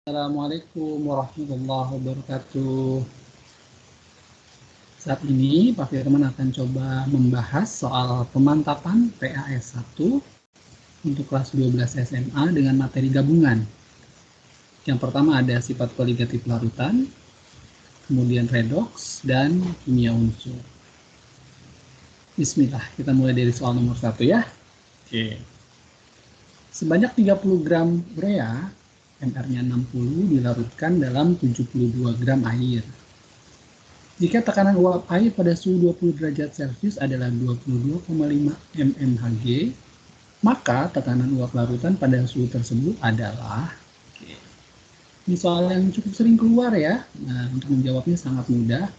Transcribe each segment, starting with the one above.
Assalamualaikum warahmatullahi wabarakatuh. Saat ini Pak Firman akan coba membahas soal pemantapan PAS 1 untuk kelas 12 SMA dengan materi gabungan. Yang pertama ada sifat koligatif larutan, kemudian redoks, dan kimia unsur. Bismillah, kita mulai dari soal nomor 1 ya. Oke. Sebanyak 30 gram urea, MR-nya 60, dilarutkan dalam 72 gram air. Jika tekanan uap air pada suhu 20 derajat Celcius adalah 22,5 mmHg, maka tekanan uap larutan pada suhu tersebut adalah, ini soal yang cukup sering keluar ya. Nah, untuk menjawabnya sangat mudah.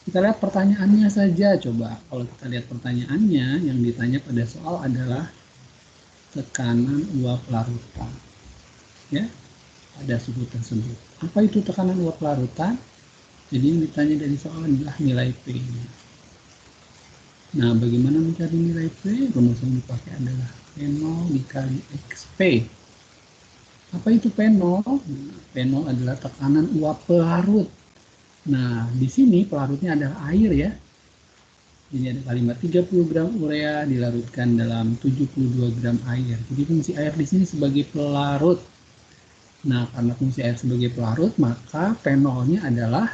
Kita lihat pertanyaannya saja coba. Kalau kita lihat pertanyaannya, yang ditanya pada soal adalah tekanan uap larutan. Ya, pada suhu tersebut. Apa itu tekanan uap larutan? Jadi yang ditanya dari soal adalah nilai P-nya. Nah, bagaimana mencari nilai P? Rumus yang dipakai adalah P0 dikali XP. Apa itu P0? Nah, P0 adalah tekanan uap pelarut. Nah, di sini pelarutnya adalah air ya. Ini ada kalimat 30 gram urea dilarutkan dalam 72 gram air. Jadi fungsi air di sini sebagai pelarut. Nah, karena fungsi air sebagai pelarut, maka P0-nya adalah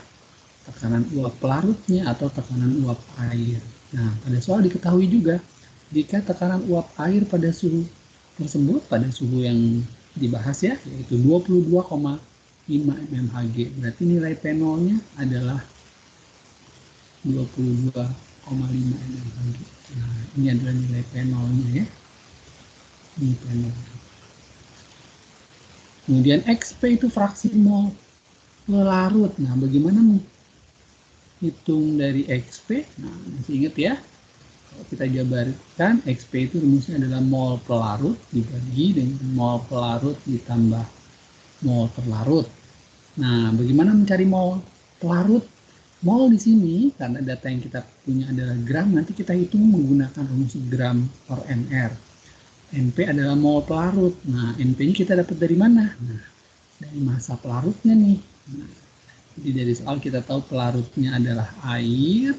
tekanan uap pelarutnya atau tekanan uap air. Nah, pada soal diketahui juga, jika tekanan uap air pada suhu tersebut, pada suhu yang dibahas ya, yaitu 22,5 mmHg, berarti nilai P0-nya adalah 22,5 mmHg. Nah, ini adalah nilai P0-nya ya. Ini P0. Kemudian XP itu fraksi mol pelarut. Nah, bagaimana hitung dari XP? Nah, masih ingat ya? Kalau kita jabarkan, XP itu rumusnya adalah mol pelarut dibagi dengan mol pelarut ditambah mol terlarut. Nah, bagaimana mencari mol pelarut? Mol di sini, karena data yang kita punya adalah gram, nanti kita hitung menggunakan rumus gram per mr. NP adalah mol pelarut. Nah, NP-nya kita dapat dari mana? Nah, dari massa pelarutnya nih. Nah, jadi dari soal kita tahu pelarutnya adalah air,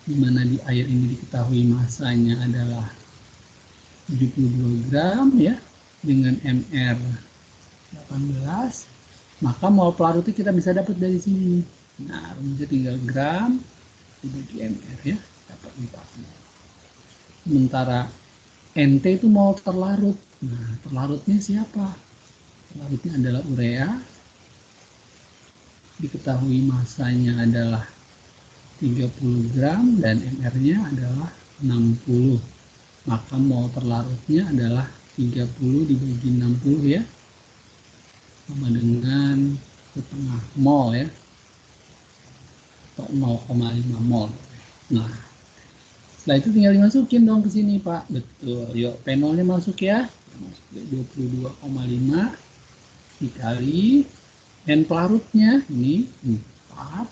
di mana di air ini diketahui massanya adalah 72 gram ya, dengan MR 18, maka mol pelarutnya kita bisa dapat dari sini. Nah, rumusnya tinggal gram dibagi MR ya, dapat 4. Sementara NT itu mol terlarut. Nah, terlarutnya siapa? Terlarutnya adalah urea. Diketahui massanya adalah 30 gram dan MR-nya adalah 60. Maka mol terlarutnya adalah 30 dibagi 60 ya. Sama dengan setengah mol ya. Atau 0,5 mol. Nah, setelah itu tinggal dimasukin dong ke sini, Pak. Betul. Yuk, P0-nya masuk ya. 22,5 dikali N pelarutnya ini 4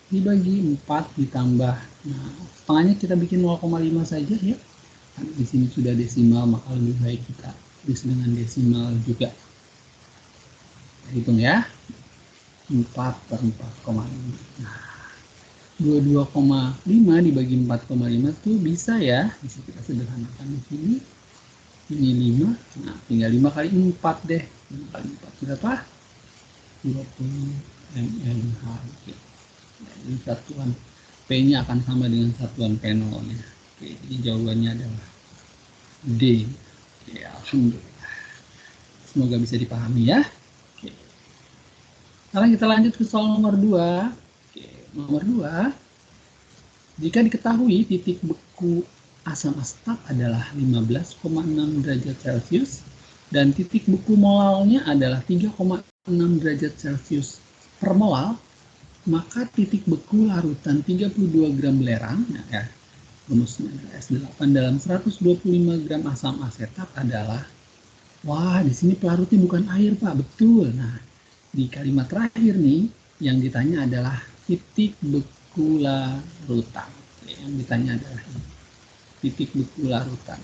dibagi 4 ditambah. Nah, setengahnya kita bikin 0,5 saja ya. Karena di sini sudah desimal, maka lebih baik kita tulis dengan desimal juga. Kita hitung ya. 4 per 4,5. Nah, 22,5 dibagi 4,5 tuh bisa ya, bisa kita sederhanakan di sini. Ini 5, nah tinggal 5 kali 4 deh. 5 kali 4 berapa? 20 mmHg. Jadi satuan P-nya akan sama dengan satuan P0-nya. Oke, jadi jawabannya adalah D. Oke, alhamdulillah. Semoga bisa dipahami ya. Oke. Sekarang kita lanjut ke soal nomor 2. Nomor 2, jika diketahui titik beku asam asetat adalah 15,6 derajat Celcius dan titik beku molalnya adalah 3,6 derajat Celcius per molal, maka titik beku larutan 32 gram belerang, ya, rumusnya adalah S8 dalam 125 gram asam asetat adalah, wah di sini pelarutnya bukan air Pak, betul. Nah, di kalimat terakhir nih, yang ditanya adalah titik beku larutan. Yang ditanya adalah titik beku larutan.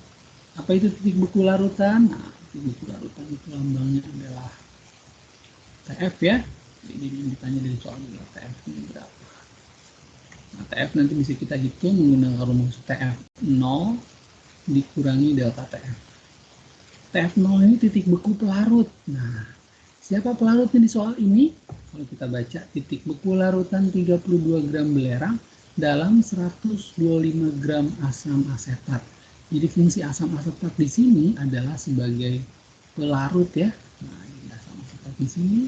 Apa itu titik beku larutan? Nah, Titik beku larutan itu lambangnya adalah TF ya. Jadi ini ditanya dari soal juga TF ini berapa. Nah, TF nanti bisa kita hitung menggunakan rumus TF 0 dikurangi delta TF. TF0 ini titik beku pelarut. Nah, siapa pelarutnya di soal ini? Kalau kita baca, titik beku larutan 32 gram belerang dalam 125 gram asam asetat. Jadi fungsi asam asetat di sini adalah sebagai pelarut ya. Nah, ini asam asetat di sini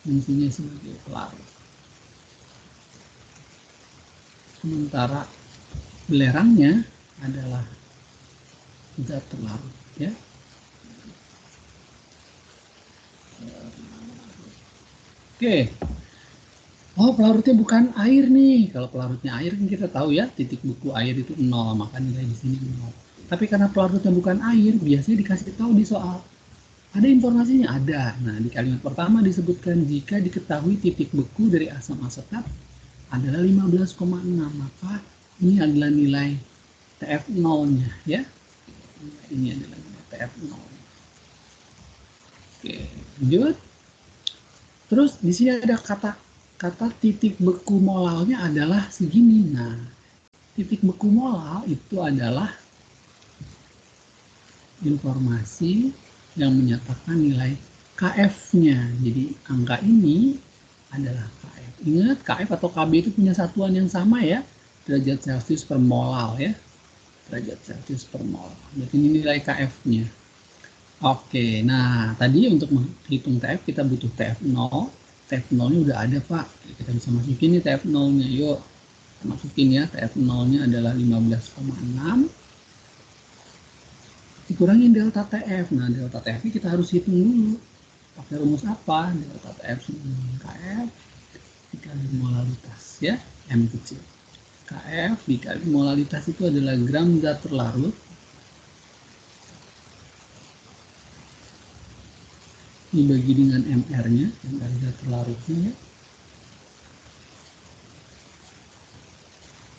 fungsinya sebagai pelarut. Sementara belerangnya adalah zat pelarut ya. Oke. Oh, pelarutnya bukan air nih. Kalau pelarutnya air kan kita tahu ya, titik beku air itu 0, maka nilai di sini 0. Tapi karena pelarutnya bukan air, biasanya dikasih tahu di soal. Ada informasinya? Ada. Nah, di kalimat pertama disebutkan jika diketahui titik beku dari asam asetat adalah 15,6, maka ini adalah nilai TF0-nya ya. Ini adalah nilai TF0. Oke, lanjut. Terus di sini ada kata titik beku molalnya adalah segini. Nah, titik beku molal itu adalah informasi yang menyatakan nilai KF-nya. Jadi angka ini adalah KF. Ingat, KF atau KB itu punya satuan yang sama ya, derajat Celcius per molal ya. Derajat Celcius per mol. Jadi ini nilai KF-nya. Oke, nah tadi untuk menghitung TF kita butuh TF0. TF0-nya udah ada Pak. Kita bisa masukin nih TF0-nya. Yuk, kita masukin ya. TF0-nya adalah 15,6. Dikurangin delta TF. Nah, delta TF ini kita harus hitung dulu. Pakai rumus apa? Delta TF KF dikali molalitas ya, M kecil. KF dikali molalitas itu adalah gram zat terlarut dibagi dengan MR-nya, MR zat terlarutnya ya,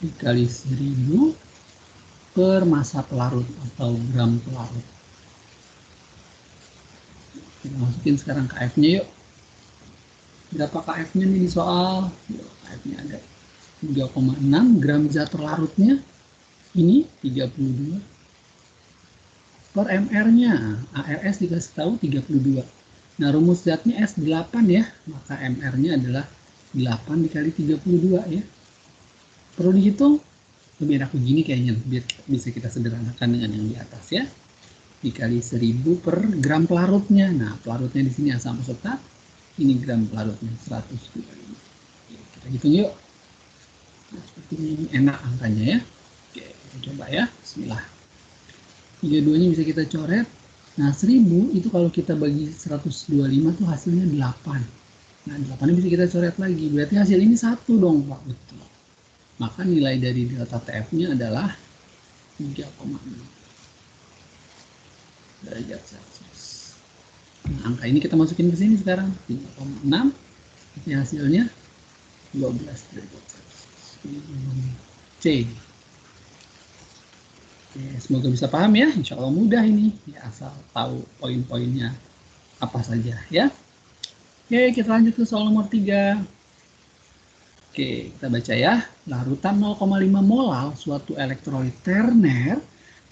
dikali 1000 per massa pelarut atau gram pelarut. Kita masukin sekarang KF-nya yuk. Berapa KF-nya nih di soal? KF-nya ada 3,6, gram zat terlarutnya ini 32 per MR-nya. ARS dikasih tahu 32. Nah, rumus zatnya S8 ya, maka MR-nya adalah 8 dikali 32 ya. Perlu dihitung? Lebih enak begini kayaknya, biar bisa kita sederhanakan dengan yang di atas ya. Dikali 1000 per gram pelarutnya. Nah, pelarutnya di sini asam asetat, ini gram pelarutnya 125. Kita hitung yuk. Nah, seperti ini enak angkanya ya. Oke, kita coba ya. Bismillah. 32-nya bisa kita coret. Nah, 1000 itu kalau kita bagi 125 tuh hasilnya 8. Nah, 8-nya bisa kita coret lagi. Berarti hasil ini 1 dong, Pak. Betul. Maka nilai dari delta TF-nya adalah 3,6 derajat Celcius. Nah, angka ini kita masukin ke sini sekarang. 3,6. Ini hasilnya 12 derajat Celcius. C. Oke, semoga bisa paham ya. Insya Allah mudah ini. Ya, asal tahu poin-poinnya apa saja ya. Oke, kita lanjut ke soal nomor 3. Oke, kita baca ya. Larutan 0,5 molal suatu elektrolit terner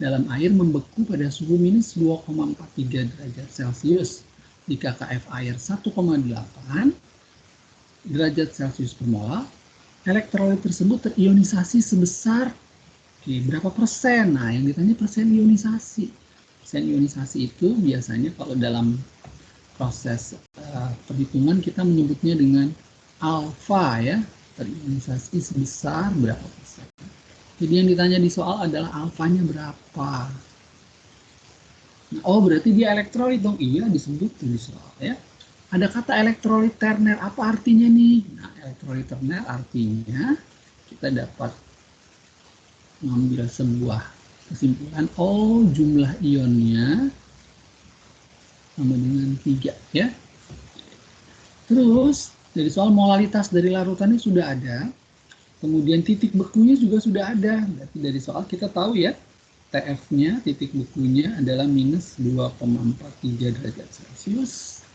dalam air membeku pada suhu minus 2,43 derajat Celcius. Jika KF air 1,8 derajat Celcius per molar, elektrolit tersebut terionisasi sebesar berapa persen? Nah, yang ditanya persen ionisasi. Persen ionisasi itu biasanya kalau dalam proses perhitungan kita menyebutnya dengan alfa ya. Terionisasi sebesar berapa persen. Jadi yang ditanya di soal adalah alfanya berapa. Nah, oh, berarti dia elektrolit dong. Iya, disebut tuh di soal ya. Ada kata elektrolit terner, apa artinya nih? Nah, elektrolit terner artinya kita dapat mengambil sebuah kesimpulan, oh, jumlah ionnya sama dengan 3 ya. Terus dari soal molalitas dari larutannya sudah ada, kemudian titik bekunya juga sudah ada. Berarti dari soal kita tahu ya, TF-nya, titik bukunya adalah minus 2,43 derajat Celcius.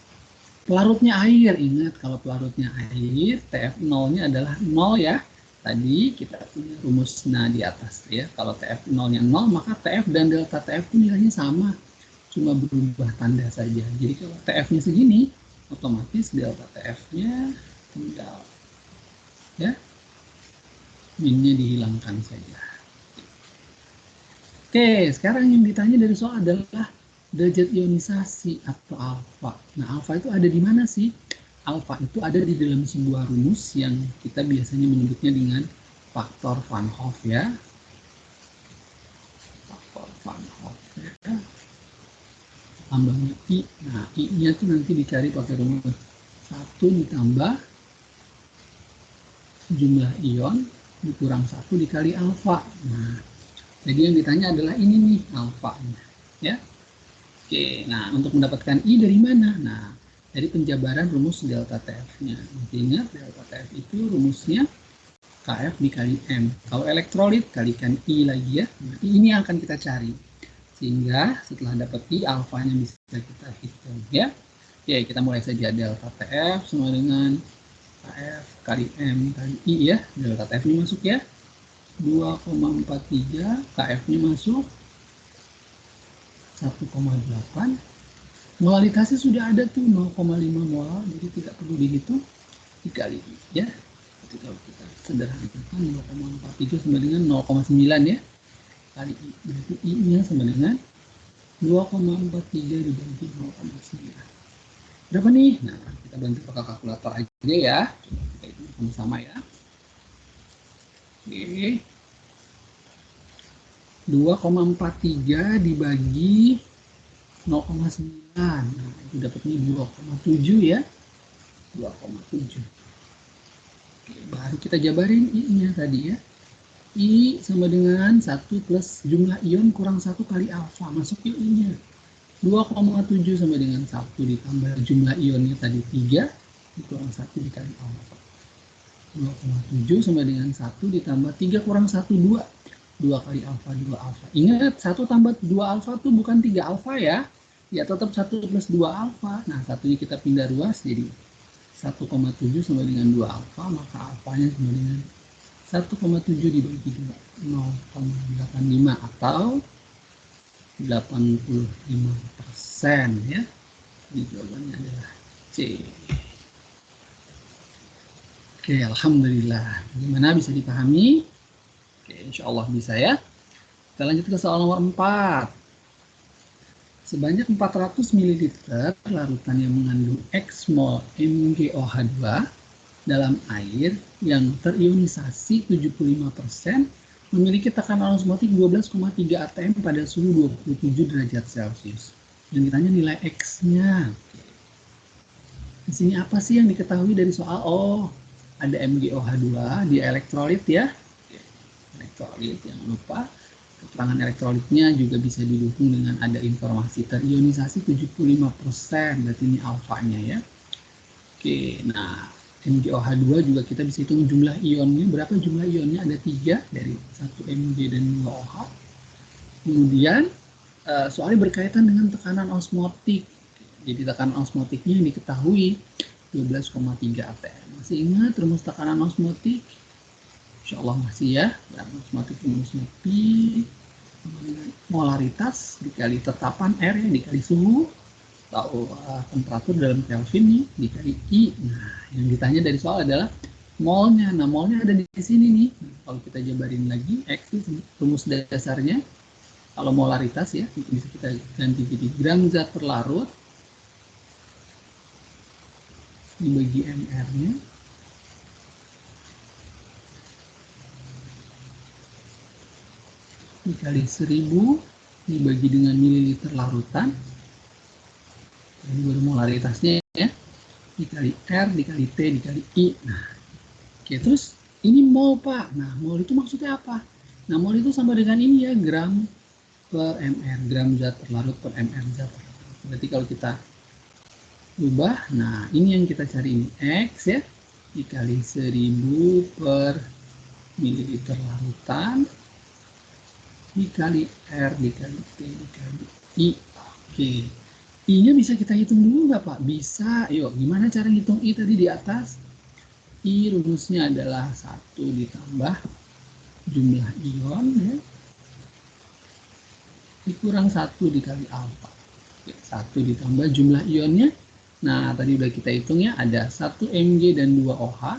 Pelarutnya air, ingat kalau pelarutnya air, TF0-nya adalah 0 ya. Tadi kita punya rumus di atas ya. Kalau TF0-nya 0, maka TF dan delta TF pun nilainya sama. Cuma berubah tanda saja. Jadi kalau TF-nya segini, otomatis delta TF-nya tinggal ya. Min-nya dihilangkan saja. Oke, sekarang yang ditanya dari soal adalah derajat ionisasi atau alfa. Nah, alfa itu ada di mana sih? Alfa itu ada di dalam sebuah rumus yang kita biasanya menyebutnya dengan faktor Van Hoff ya. Faktor Van Hoff ya. Tambahnya I. Nah, I-nya itu nanti dicari pakai rumus 1 ditambah jumlah ion dikurang 1 dikali alfa. Nah, jadi yang ditanya adalah ini nih alfanya ya. Oke, nah untuk mendapatkan I dari mana? Nah, dari penjabaran rumus delta TF-nya. Ingat, delta TF itu rumusnya KF dikali M. Kalau elektrolit, kalikan I lagi ya. Nah, ini yang akan kita cari. Sehingga setelah dapat I, alfanya bisa kita hitung ya. Oke, kita mulai saja. Delta TF sama dengan KF kali M kali I ya. Delta TF-nya masuk ya. 2,43, KF-nya masuk 1,8. Molaritasnya sudah ada tuh 0,5 molar, jadi tidak perlu dihitung dikali ya. Jadi kalau kita sederhanakan 0,43 sama dengan 0,9 ya kali I, berarti I-nya sama dengan 2,43 dibagi 0,9. Berapa nih? Nah, kita bantu pakai kalkulator aja ya. Coba kita hitung sama-sama ya. Oke. 2,43 dibagi 0,9. Nah, itu dapatnya 2,7 ya. 2,7. Oke, baru kita jabarin I-nya tadi ya. I sama dengan 1 plus jumlah ion kurang 1 kali alfa. Masuk yuk I-nya. 2,7 sama dengan 1 ditambah jumlah ionnya tadi 3 dikurang 1 dikali alfa. 2,7 sama dengan 1 ditambah 3 kurang 1, 2. 2 kali alfa, 2 alfa. Ingat, 1 tambah 2 alfa itu bukan 3 alfa ya. Ya tetap 1 plus 2 alfa. Nah, satunya kita pindah ruas jadi 1,7 sama dengan 2 alfa, maka alfanya sama dengan 1,7 dibagi 2, 0,85 atau 85% ya. Jadi jawabannya adalah C. Oke, alhamdulillah. Gimana, bisa dipahami? Oke, insya Allah bisa ya. Kita lanjut ke soal nomor 4. Sebanyak 400 ml larutan yang mengandung X mol MgOH2 dalam air yang terionisasi 75% memiliki tekanan osmotik 12,3 atm pada suhu 27 derajat Celcius. Yang ditanya nilai X-nya. Di sini apa sih yang diketahui dari soal? Oh, ada MgOH2 di elektrolit ya. Elektrolit, jangan lupa keterangan elektrolitnya juga bisa didukung dengan ada informasi terionisasi 75%, berarti ini alfanya ya. Oke, nah MgOH2 juga kita bisa hitung jumlah ionnya. Berapa jumlah ionnya? Ada 3 dari 1 Mg dan 2 OH. Kemudian soalnya berkaitan dengan tekanan osmotik. Jadi tekanan osmotiknya yang diketahui 12,3 atm. Masih ingat rumus tekanan osmotik? Insya Allah masih ya. Dan osmotik rumusnya Pi molaritas dikali tetapan R ya, dikali suhu atau temperatur dalam Kelvin nih dikali I. Nah, yang ditanya dari soal adalah molnya. Nah, molnya ada di sini nih. Nah, kalau kita jabarin lagi, X itu rumus dasarnya. Kalau molaritas ya, itu bisa kita ganti jadi gram zat terlarut dibagi MR-nya dikali 1000 dibagi dengan mililiter larutan. Ini baru molaritasnya ya. Dikali R, dikali T, dikali I. Nah, oke, terus ini mol, Pak. Nah, mol itu maksudnya apa? Nah, mol itu sama dengan ini ya, gram per mr, gram zat terlarut per mr zat terlarut. Berarti kalau kita ubah, nah ini yang kita cari ini X ya, dikali 1000 per mililiter larutan dikali R dikali T dikali I. Oke. I-nya bisa kita hitung dulu nggak Pak? Bisa. Yuk, gimana cara ngitung I tadi di atas? I rumusnya adalah 1 ditambah jumlah ion ya, dikurang 1 dikali alfa. 1 ditambah jumlah ionnya. Nah, tadi udah kita hitung ya, ada 1 Mg dan 2 OH.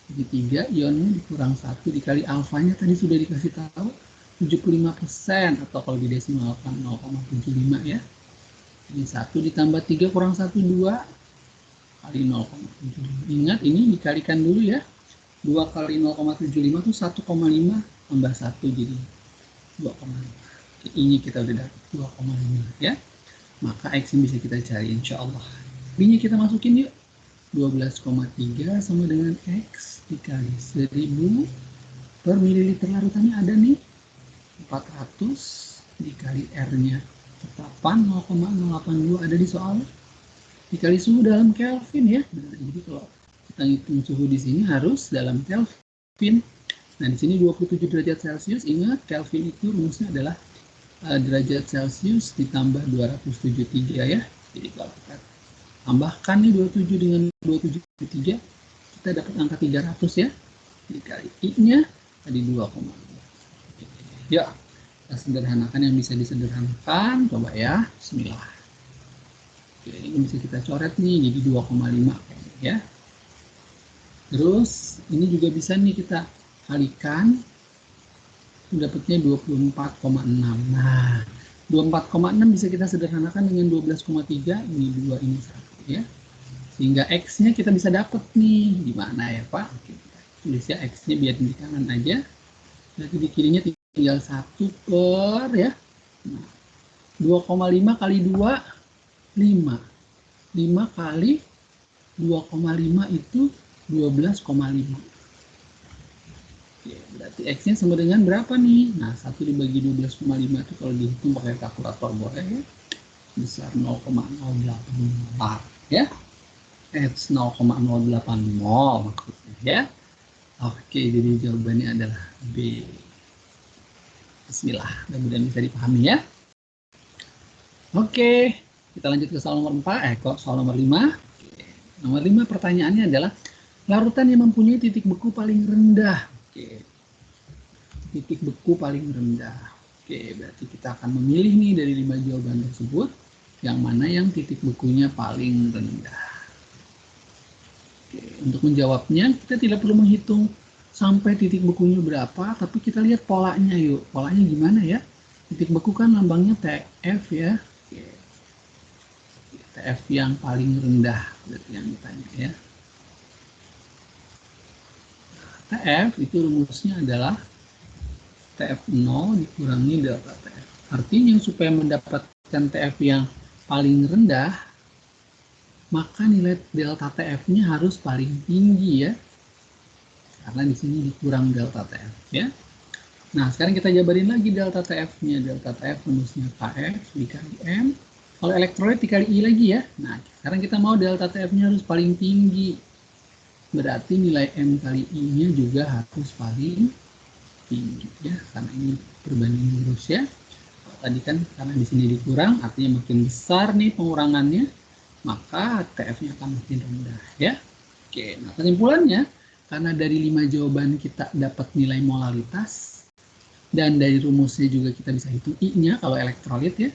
Jadi 3 ionnya dikurang 1 dikali alfanya tadi sudah dikasih tahu 75%, atau kalau didesimalkan 0,75 ya. Ini 1 ditambah 3 kurang 1, 2 kali 0,75. Ingat ini dikalikan dulu ya. 2 kali 0,75 itu 1,5 tambah 1 jadi 2,5. Ini kita udah dapat 2,5 ya. Maka X yang bisa kita cari insya Allah. B-nya kita masukin yuk. 12,3 sama dengan X dikali 1000 per mililiter larutannya ada nih 400 dikali R-nya 0,082 ada di soal, dikali suhu dalam Kelvin ya. Nah, jadi kalau kita hitung suhu di sini harus dalam Kelvin. Nah, di sini 27 derajat Celcius. Ingat, Kelvin itu rumusnya adalah derajat Celcius ditambah 273 ya. Jadi kalau kita tambahkan nih 27 dengan 273, kita dapat angka 300 ya. Dikali I-nya tadi 2,2. Ya, kita sederhanakan yang bisa disederhanakan. Coba ya, bismillah. Oke, ini bisa kita coret nih jadi 2,5 ya. Terus ini juga bisa nih kita kalikan, dapatnya 24,6. Nah, 24,6 bisa kita sederhanakan dengan 12,3, ini 2, ini 1 ya. Sehingga X-nya kita bisa dapat nih. Di mana ya Pak? Oke, tulis ya X-nya biar di kanan aja. Berarti di kirinya tinggal 1 per ya. Nah, 2,5 kali 2, 5. 5 kali 2,5 itu 12,5. Oke, berarti X-nya sama dengan berapa nih? Nah, 1 dibagi 12,5 itu kalau dihitung pakai kalkulator boleh ya. Besar 0,084 ya. X 0,08 mol maksudnya ya. Oke, jadi jawabannya adalah B. Bismillah, mudah-mudahan bisa dipahami ya. Oke, kita lanjut ke soal nomor 4, soal nomor 5. Oke. Nomor 5 pertanyaannya adalah larutan yang mempunyai titik beku paling rendah. Oke. Titik beku paling rendah. Oke, berarti kita akan memilih nih dari 5 jawaban tersebut yang mana yang titik bekunya paling rendah. Oke, untuk menjawabnya kita tidak perlu menghitung sampai titik bekunya berapa, tapi kita lihat polanya yuk. Polanya gimana ya? Titik beku kan lambangnya TF ya. Oke. TF yang paling rendah berarti yang ditanya ya. TF itu rumusnya adalah TF0 dikurangi delta TF. Artinya supaya mendapatkan TF yang paling rendah, maka nilai delta TF-nya harus paling tinggi ya. Karena di sini dikurang delta TF ya. Nah, sekarang kita jabarin lagi delta TF-nya. Delta TF rumusnya KF dikali M. Kalau elektrolit dikali I lagi ya. Nah, sekarang kita mau delta TF-nya harus paling tinggi. Berarti nilai M kali I-nya juga harus paling tinggi ya, karena ini berbanding lurus ya. Tadi kan karena di sini dikurang, artinya makin besar nih pengurangannya, maka TF-nya akan makin rendah ya. Oke, nah kesimpulannya karena dari 5 jawaban kita dapat nilai molaritas dan dari rumusnya juga kita bisa hitung I-nya kalau elektrolit ya,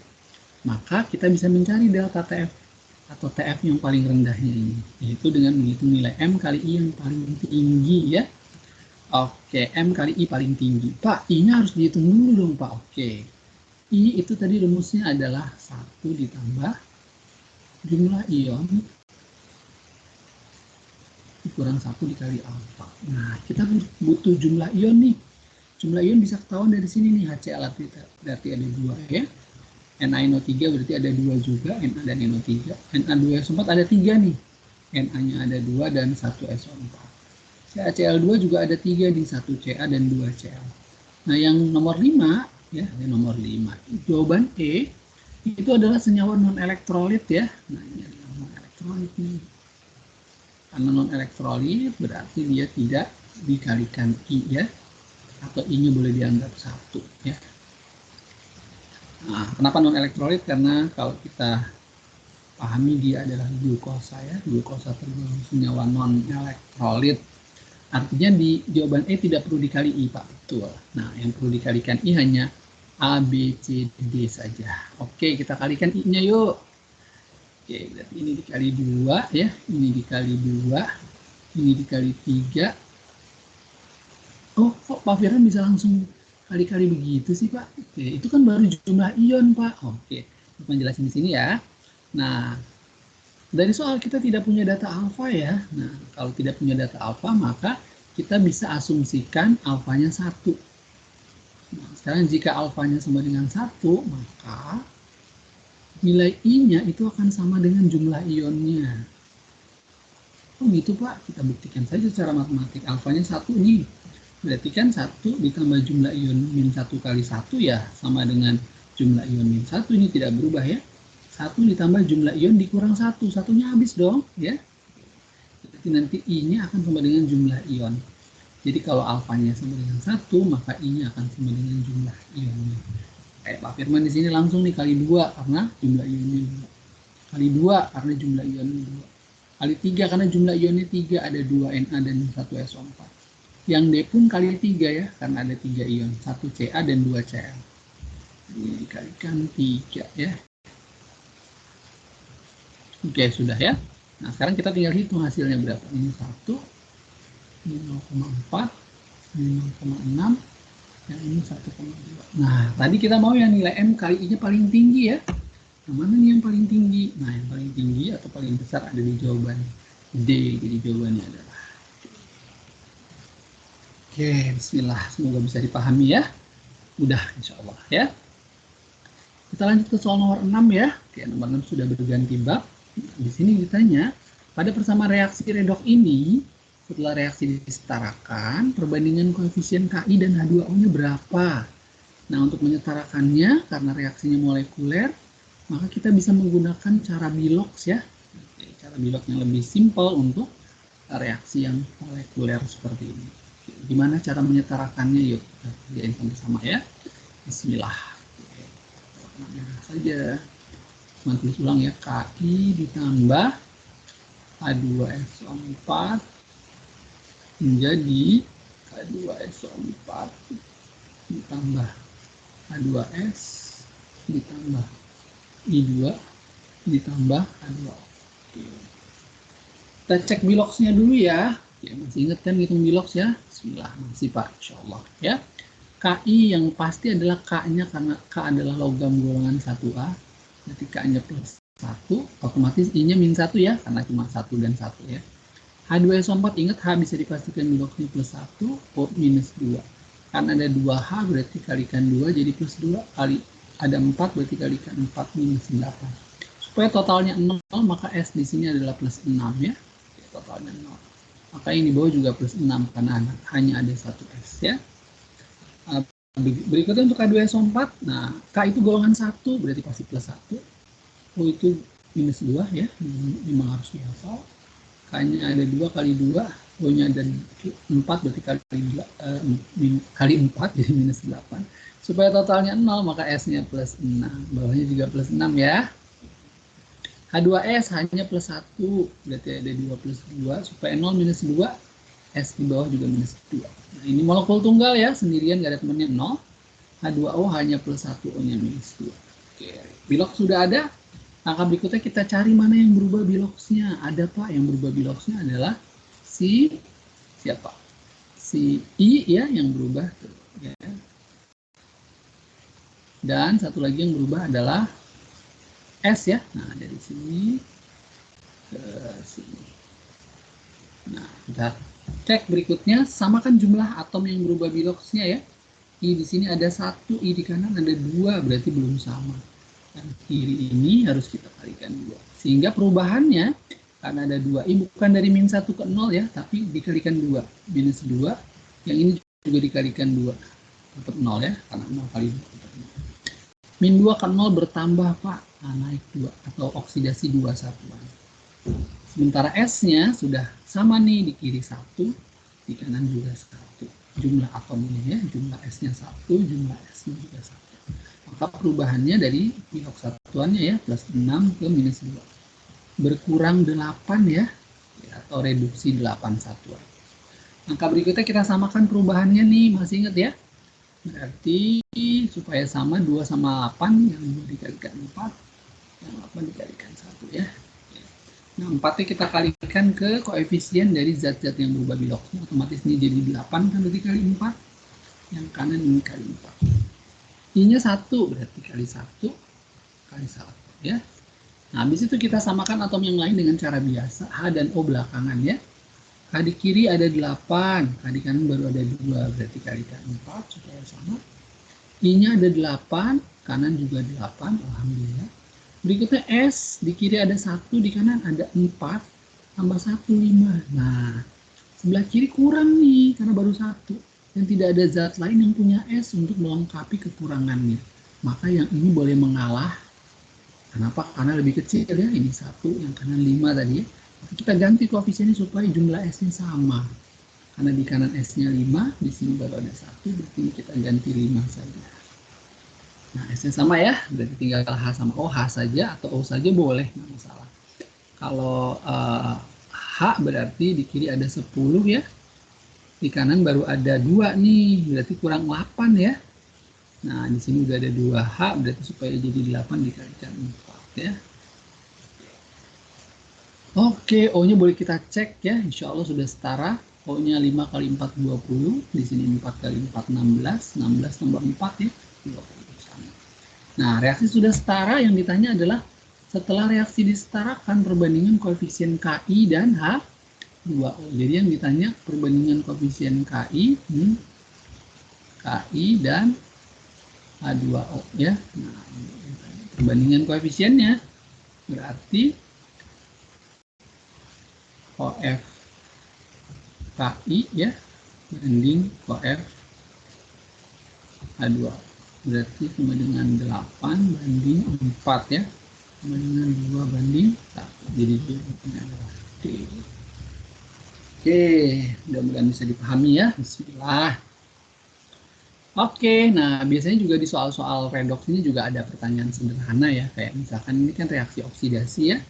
maka kita bisa mencari delta TF atau TF yang paling rendahnya ini, yaitu dengan menghitung nilai M kali I yang paling tinggi ya. Oke, M kali I paling tinggi. Pak, I-nya harus dihitung dulu dong, Pak. Oke. I itu tadi rumusnya adalah 1 ditambah jumlah ion dikurang 1 dikali alfa. Nah, kita butuh jumlah ion nih. Jumlah ion bisa ketahuan dari sini nih, HCl berarti ada 2 ya. NaNO3 berarti ada 2 juga, Na dan NO3. Na2SO4 ada 3 nih. Na-nya ada 2 dan 1 SO4. CaCl2 juga ada 3 di 1 Ca dan 2 Cl. Nah, yang nomor 5 ya, ini nomor 5. Jawaban E itu adalah senyawa non elektrolit ya. Nah, ini adalah non elektrolit nih. Karena non elektrolit berarti dia tidak dikalikan I ya. Atau I-nya boleh dianggap 1 ya. Nah, kenapa non elektrolit? Karena kalau kita pahami dia adalah glukosa ya, glukosa tergolong senyawa non elektrolit. Artinya di jawaban E tidak perlu dikali I, Pak. Betul. Nah, yang perlu dikalikan I hanya A, B, C, D saja. Oke, kita kalikan I-nya yuk. Oke, berarti ini dikali 2 ya, ini dikali 2, ini dikali 3. Oh, kok Pak Firman bisa langsung kali-kali begitu sih, Pak? Oke, itu kan baru jumlah ion, Pak. Oke, aku menjelaskan di sini ya. Nah, dari soal kita tidak punya data alfa ya. Nah, kalau tidak punya data alfa, maka kita bisa asumsikan alfanya 1. Nah, sekarang jika alfanya sama dengan 1, maka nilai I-nya itu akan sama dengan jumlah ionnya. Oh gitu Pak, kita buktikan saja secara matematik. Alfanya 1 nih. Berarti kan 1 ditambah jumlah ion min 1 kali 1 ya sama dengan jumlah ion min 1, ini tidak berubah ya. 1 ditambah jumlah ion dikurang 1, satunya habis dong ya. Berarti nanti I-nya akan sama dengan jumlah ion. Jadi kalau alfanya sama dengan 1, maka I-nya akan sama dengan jumlah ionnya. Kayak Pak Firman di sini langsung nih kali 2 karena jumlah ionnya 2. Kali 2 karena jumlah ionnya 2. Kali 3 karena jumlah ionnya 3, ada 2 Na dan 1 SO4. Yang D pun kali 3 ya, karena ada 3 ion, 1 Ca dan 2 Cl. Ini dikalikan 3 ya. Oke, sudah ya. Nah, sekarang kita tinggal hitung hasilnya berapa. Ini 1, ini 0,4, ini 0,6, yang ini 1,2. Nah, tadi kita mau yang nilai M kali I-nya paling tinggi ya. Nah, mana nih yang paling tinggi? Nah, yang paling tinggi atau paling besar ada di jawaban D. Jadi jawabannya adalah Oke, bismillah. Semoga bisa dipahami ya. Mudah insya Allah ya. Kita lanjut ke soal nomor 6 ya. Oke, nomor 6 sudah berganti bab. Di sini ditanya, pada persamaan reaksi redoks ini, setelah reaksi disetarakan, perbandingan koefisien Ki dan H2O-nya berapa? Nah, untuk menyetarakannya, karena reaksinya molekuler, maka kita bisa menggunakan cara Bilox ya. Oke, cara Bilox yang lebih simpel untuk reaksi yang molekuler seperti ini. Oke, gimana cara menyetarakannya? Yuk, kita kerjain sama-sama ya. Bismillah. Oke, saja. Tulis ulang ya, Ki ditambah H2SO4 menjadi H2SO4 ditambah H2S ditambah I2 ditambah H2O. Kita cek Biloxnya dulu ya. Oke, masih ingat kan hitung Bilox ya? Bismillah, masih Pak, insya Allah ya. Ki yang pasti adalah K-nya karena K adalah logam golongan 1A. Berarti K-nya plus 1, otomatis I-nya min 1 ya, karena cuma 1 dan 1 ya. H2SO4, ingat H bisa dipastikan Biloxnya plus 1, O minus 2. Karena ada 2H berarti kalikan 2 jadi plus 2, kali ada 4 berarti kalikan 4 minus 8. Supaya totalnya 0, maka S di sini adalah plus 6 ya. Totalnya 0. Maka yang di bawah juga plus 6 karena hanya ada 1 S ya. Berikutnya untuk K2SO4, nah K itu golongan 1 berarti pasti plus 1. O itu minus 2 ya, memang harus dihafal. K-nya ada 2 kali 2, O-nya ada 4 berarti kali 4 jadi minus 8. Supaya totalnya 0 maka S-nya plus 6, bawahnya juga plus 6 ya. H2S hanya plus 1, berarti ada 2 plus 2, supaya 0 minus 2, S di bawah juga minus 2. Nah, ini molekul tunggal ya, sendirian gak ada temannya 0. H2O hanya plus 1, O-nya minus 2. Oke, Bilox sudah ada. Langkah berikutnya kita cari mana yang berubah Biloxnya. Ada Pak, yang berubah Biloxnya adalah si siapa? Si I ya yang berubah. Ya. Dan satu lagi yang berubah adalah S ya. Nah, dari sini ke sini. Nah, kita cek berikutnya, samakan jumlah atom yang berubah Biloxnya ya. I di sini ada 1, I di kanan ada 2, berarti belum sama. Dan kiri ini harus kita kalikan 2. Sehingga perubahannya, karena ada 2, I bukan dari min 1 ke 0 ya, tapi dikalikan 2. Minus 2, yang ini juga dikalikan 2. Tetap 0 ya, karena 0 kali 2 tetap 0. Min 2 ke 0 bertambah Pak, nah, naik 2 atau oksidasi 2 satuan. Sementara S-nya sudah sama nih, di kiri 1, di kanan juga 1. Jumlah atomnya ya, jumlah S-nya 1, jumlah S-nya juga 1. Maka perubahannya dari bilog satuannya ya, plus 6 ke minus 2. Berkurang 8 ya, atau reduksi 8 satuan. Angka berikutnya kita samakan perubahannya nih, masih ingat ya? Berarti supaya sama 2 sama 8, yang 2 dikalikan 4, yang 8 dikalikan 1 ya. Nah, 4-nya kita kalikan ke koefisien dari zat-zat yang berubah bilognya, otomatis ini jadi 8 kan berarti kali 4, yang kanan ini kali 4. I-nya 1, berarti kali 1 kali 1 ya. Nah, habis itu kita samakan atom yang lain dengan cara biasa, H dan O belakangan ya. H di kiri ada 8, H di kanan baru ada 2, berarti kalikan 4 supaya sama. I-nya ada 8, kanan juga 8, alhamdulillah. Berikutnya S, di kiri ada 1, di kanan ada 4, tambah 1, 5. Nah, sebelah kiri kurang nih, karena baru 1. Dan tidak ada zat lain yang punya S untuk melengkapi kekurangannya. Maka yang ini boleh mengalah. Kenapa? Karena lebih kecil ya, ini 1, yang kanan 5 tadi ya. Kita ganti koefisiennya supaya jumlah S-nya sama. Karena di kanan S-nya 5, di sini baru ada 1, berarti kita ganti 5 saja. Nah, S-nya sama ya, berarti tinggal H sama O, H saja atau O saja boleh, nggak masalah. Kalau H berarti di kiri ada 10 ya, di kanan baru ada 2 nih, berarti kurang 8 ya. Nah, di sini udah ada 2H, berarti supaya jadi 8 dikalikan 4 ya. Oke, O-nya boleh kita cek ya, insya Allah sudah setara. O-nya 5 kali 4, 20. Di sini 4 kali 4, 16. 16 tambah 4 ya, 20 sama. Nah, reaksi sudah setara, yang ditanya adalah setelah reaksi disetarakan perbandingan koefisien KI dan H2O. Jadi yang ditanya perbandingan koefisien KI dan H2O ya. Nah, perbandingan koefisiennya berarti OF KI ya banding OF H2O. Berarti sama dengan 8 banding 4 ya. Sama dengan 2 banding 1. Jadi jawabannya adalah D. Oke, mudah-mudahan bisa dipahami ya. Bismillah. Oke, nah biasanya juga di soal-soal redox ini juga ada pertanyaan sederhana ya. Kayak misalkan ini kan reaksi oksidasi ya.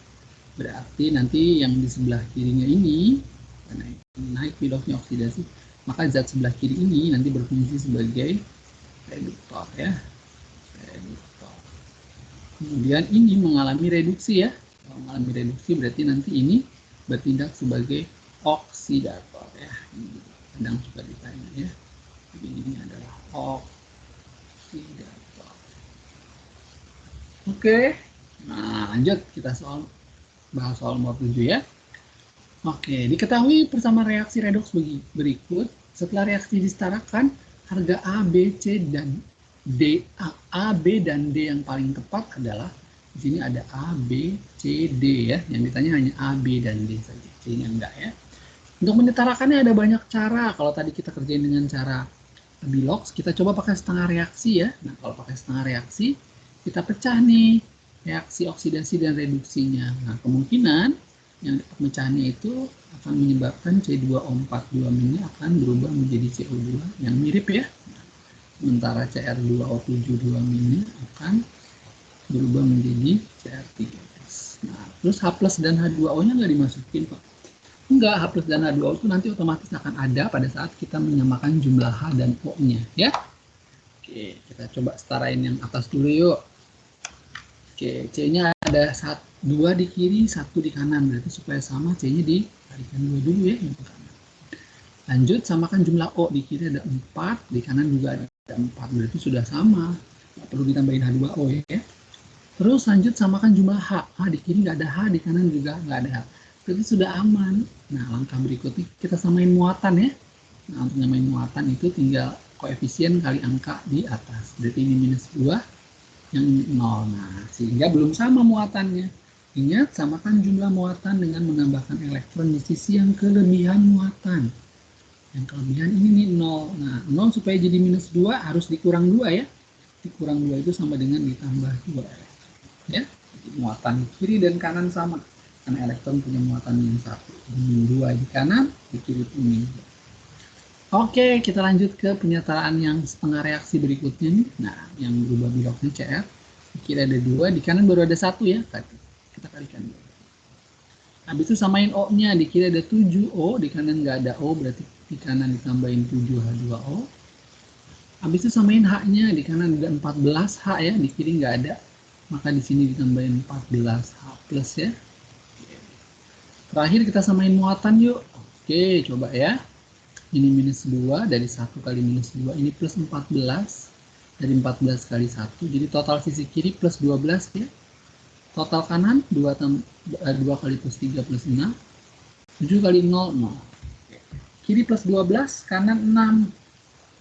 Berarti nanti yang di sebelah kirinya ini, karena naik bilognya oksidasi, maka zat sebelah kiri ini nanti berfungsi sebagai reduktor ya. Reduktor. Kemudian ini mengalami reduksi ya. Kalau mengalami reduksi berarti nanti ini bertindak sebagai oksidator ya. Ini kadang suka ditanya ya. Jadi ini adalah oksidator. Oke. Nah, lanjut kita bahas soal nomor 7 ya. Oke, diketahui bersama reaksi redoks berikut, setelah reaksi disetarakan, harga A, B, C, dan D, A, B, dan D yang paling tepat adalah, di sini ada A, B, C, D ya, yang ditanya hanya A, B, dan D saja, C-nya enggak ya. Untuk menyetarakannya ada banyak cara, kalau tadi kita kerjain dengan cara bilox, kita coba pakai setengah reaksi ya. Nah, kalau pakai setengah reaksi, kita pecah nih, reaksi oksidasi dan reduksinya. Nah, kemungkinan yang pemecahannya itu akan menyebabkan C2O42 ini akan berubah menjadi CO2 yang mirip ya. Sementara Cr2O72 ini akan berubah menjadi Cr3S. Nah, terus H plus dan H2O-nya nggak dimasukin Pak. Enggak, H plus dan H2O itu nanti otomatis akan ada pada saat kita menyamakan jumlah H dan O-nya ya. Oke, kita coba setarain yang atas dulu yuk. Oke, C-nya ada 2 di kiri, 1 di kanan. Berarti supaya sama C-nya dikalikan 2 dulu ya. Lanjut, samakan jumlah O. Di kiri ada 4, di kanan juga ada 4. Berarti sudah sama. Nggak perlu ditambahin H2O ya. Terus lanjut, samakan jumlah H. Di kiri nggak ada H, di kanan juga nggak ada H. Berarti sudah aman. Nah, langkah berikutnya kita samain muatan ya. Nah, untuk samain muatan itu tinggal koefisien kali angka di atas. Berarti ini minus 2. Yang ini 0. Nah, sehingga belum sama muatannya. Ingat, samakan jumlah muatan dengan menambahkan elektron di sisi yang kelebihan muatan. Yang kelebihan ini nih 0. Nah, 0 supaya jadi minus 2 harus dikurang 2 ya. Dikurang 2 itu sama dengan ditambah 2 elektron. Ya, jadi muatan di kiri dan kanan sama. Karena elektron punya muatan minus 1. Min 2 di kanan, di kiri itu min 2. Oke, kita lanjut ke penyataan yang setengah reaksi berikutnya nih. Nah, yang berubah biloknya CR. Di kiri ada 2, di kanan baru ada 1 ya. Kita kalikan dulu. Habis itu samain O-nya, di kiri ada 7O, di kanan nggak ada O, berarti di kanan ditambahin 7H2O. Habis itu samain H-nya, di kanan ada 14H ya, di kiri nggak ada. Maka di sini ditambahin 14H plus ya. Terakhir kita samain muatan yuk. Oke, coba ya. Ini minus 2, dari 1 kali minus 2, ini plus 14. Dari 14 kali 1, jadi total sisi kiri plus 12 ya. Total kanan 2 kali plus 3 plus 6. 7 kali 0, 0. Kiri plus 12, kanan 6.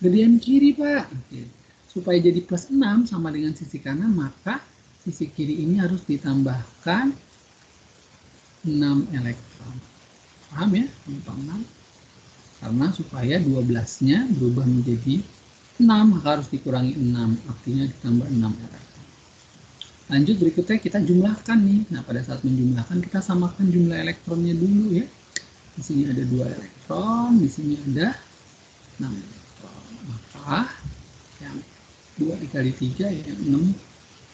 Gedean kiri, Pak. Oke. Supaya jadi plus 6 sama dengan sisi kanan, maka sisi kiri ini harus ditambahkan 6 elektron. Paham ya? 6. Karena supaya 12-nya berubah menjadi 6, maka harus dikurangi 6. Artinya ditambah 6 elektron. Lanjut berikutnya kita jumlahkan nih. Nah, pada saat menjumlahkan kita samakan jumlah elektronnya dulu ya. Di sini ada 2 elektron, di sini ada 6 elektron. Maka yang 2 dikali 3, yang 6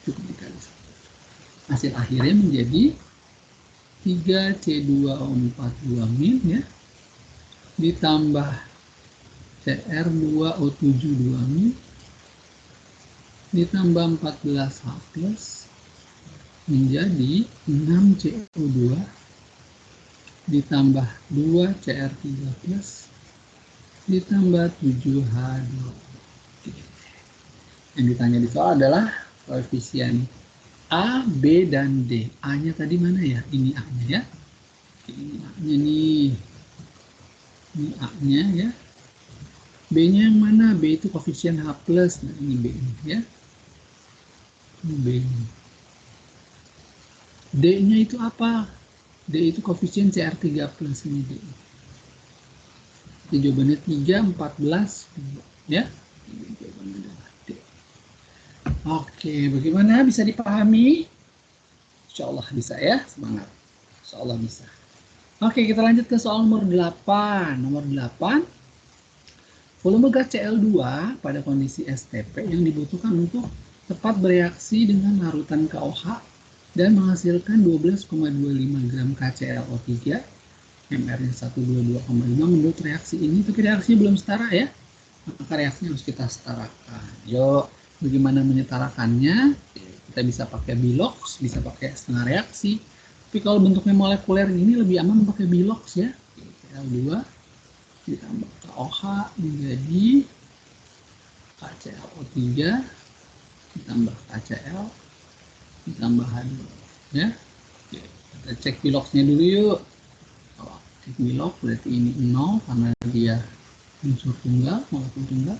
cukup dikali 1. Hasil akhirnya menjadi 3C2O4 2- ya, ditambah Cr2O7 2- ditambah 14H plus menjadi 6CO2 ditambah 2Cr3 plus ditambah 7H2. Yang ditanya di soal adalah koefisien A, B, dan D. A-nya tadi mana ya? Ini A-nya ya. Ini A-nya nih. Ini A-nya ya. B-nya yang mana? B itu koefisien H+. Nah, ini B-nya ya. Ini B-nya. D-nya itu apa? D itu koefisien Cr3+. Ini D. Jadi jawabannya 3, 14, 2. Ya. Jawabannya adalah D. Oke, bagaimana? Bisa dipahami? Insya Allah bisa ya. Semangat. Insya Allah bisa. Oke, kita lanjut ke soal nomor 8. Nomor 8. Volume gas Cl2 pada kondisi STP yang dibutuhkan untuk tepat bereaksi dengan larutan KOH dan menghasilkan 12,25 gram KClO3, MR-nya 122,5 menurut reaksi ini. Tapi reaksinya belum setara ya, maka reaksinya harus kita setarakan. Yuk, bagaimana menyetarakannya? Kita bisa pakai bilox, bisa pakai setengah reaksi. Tapi kalau bentuknya molekuler ini lebih aman pakai bilox ya. Cl2 ditambah KOH menjadi KClO3 ditambah KCl ditambah H2 ya. Oke, kita cek biloxnya dulu yuk. Kalau cek bilox berarti ini 0 karena dia unsur tunggal, molekul tunggal.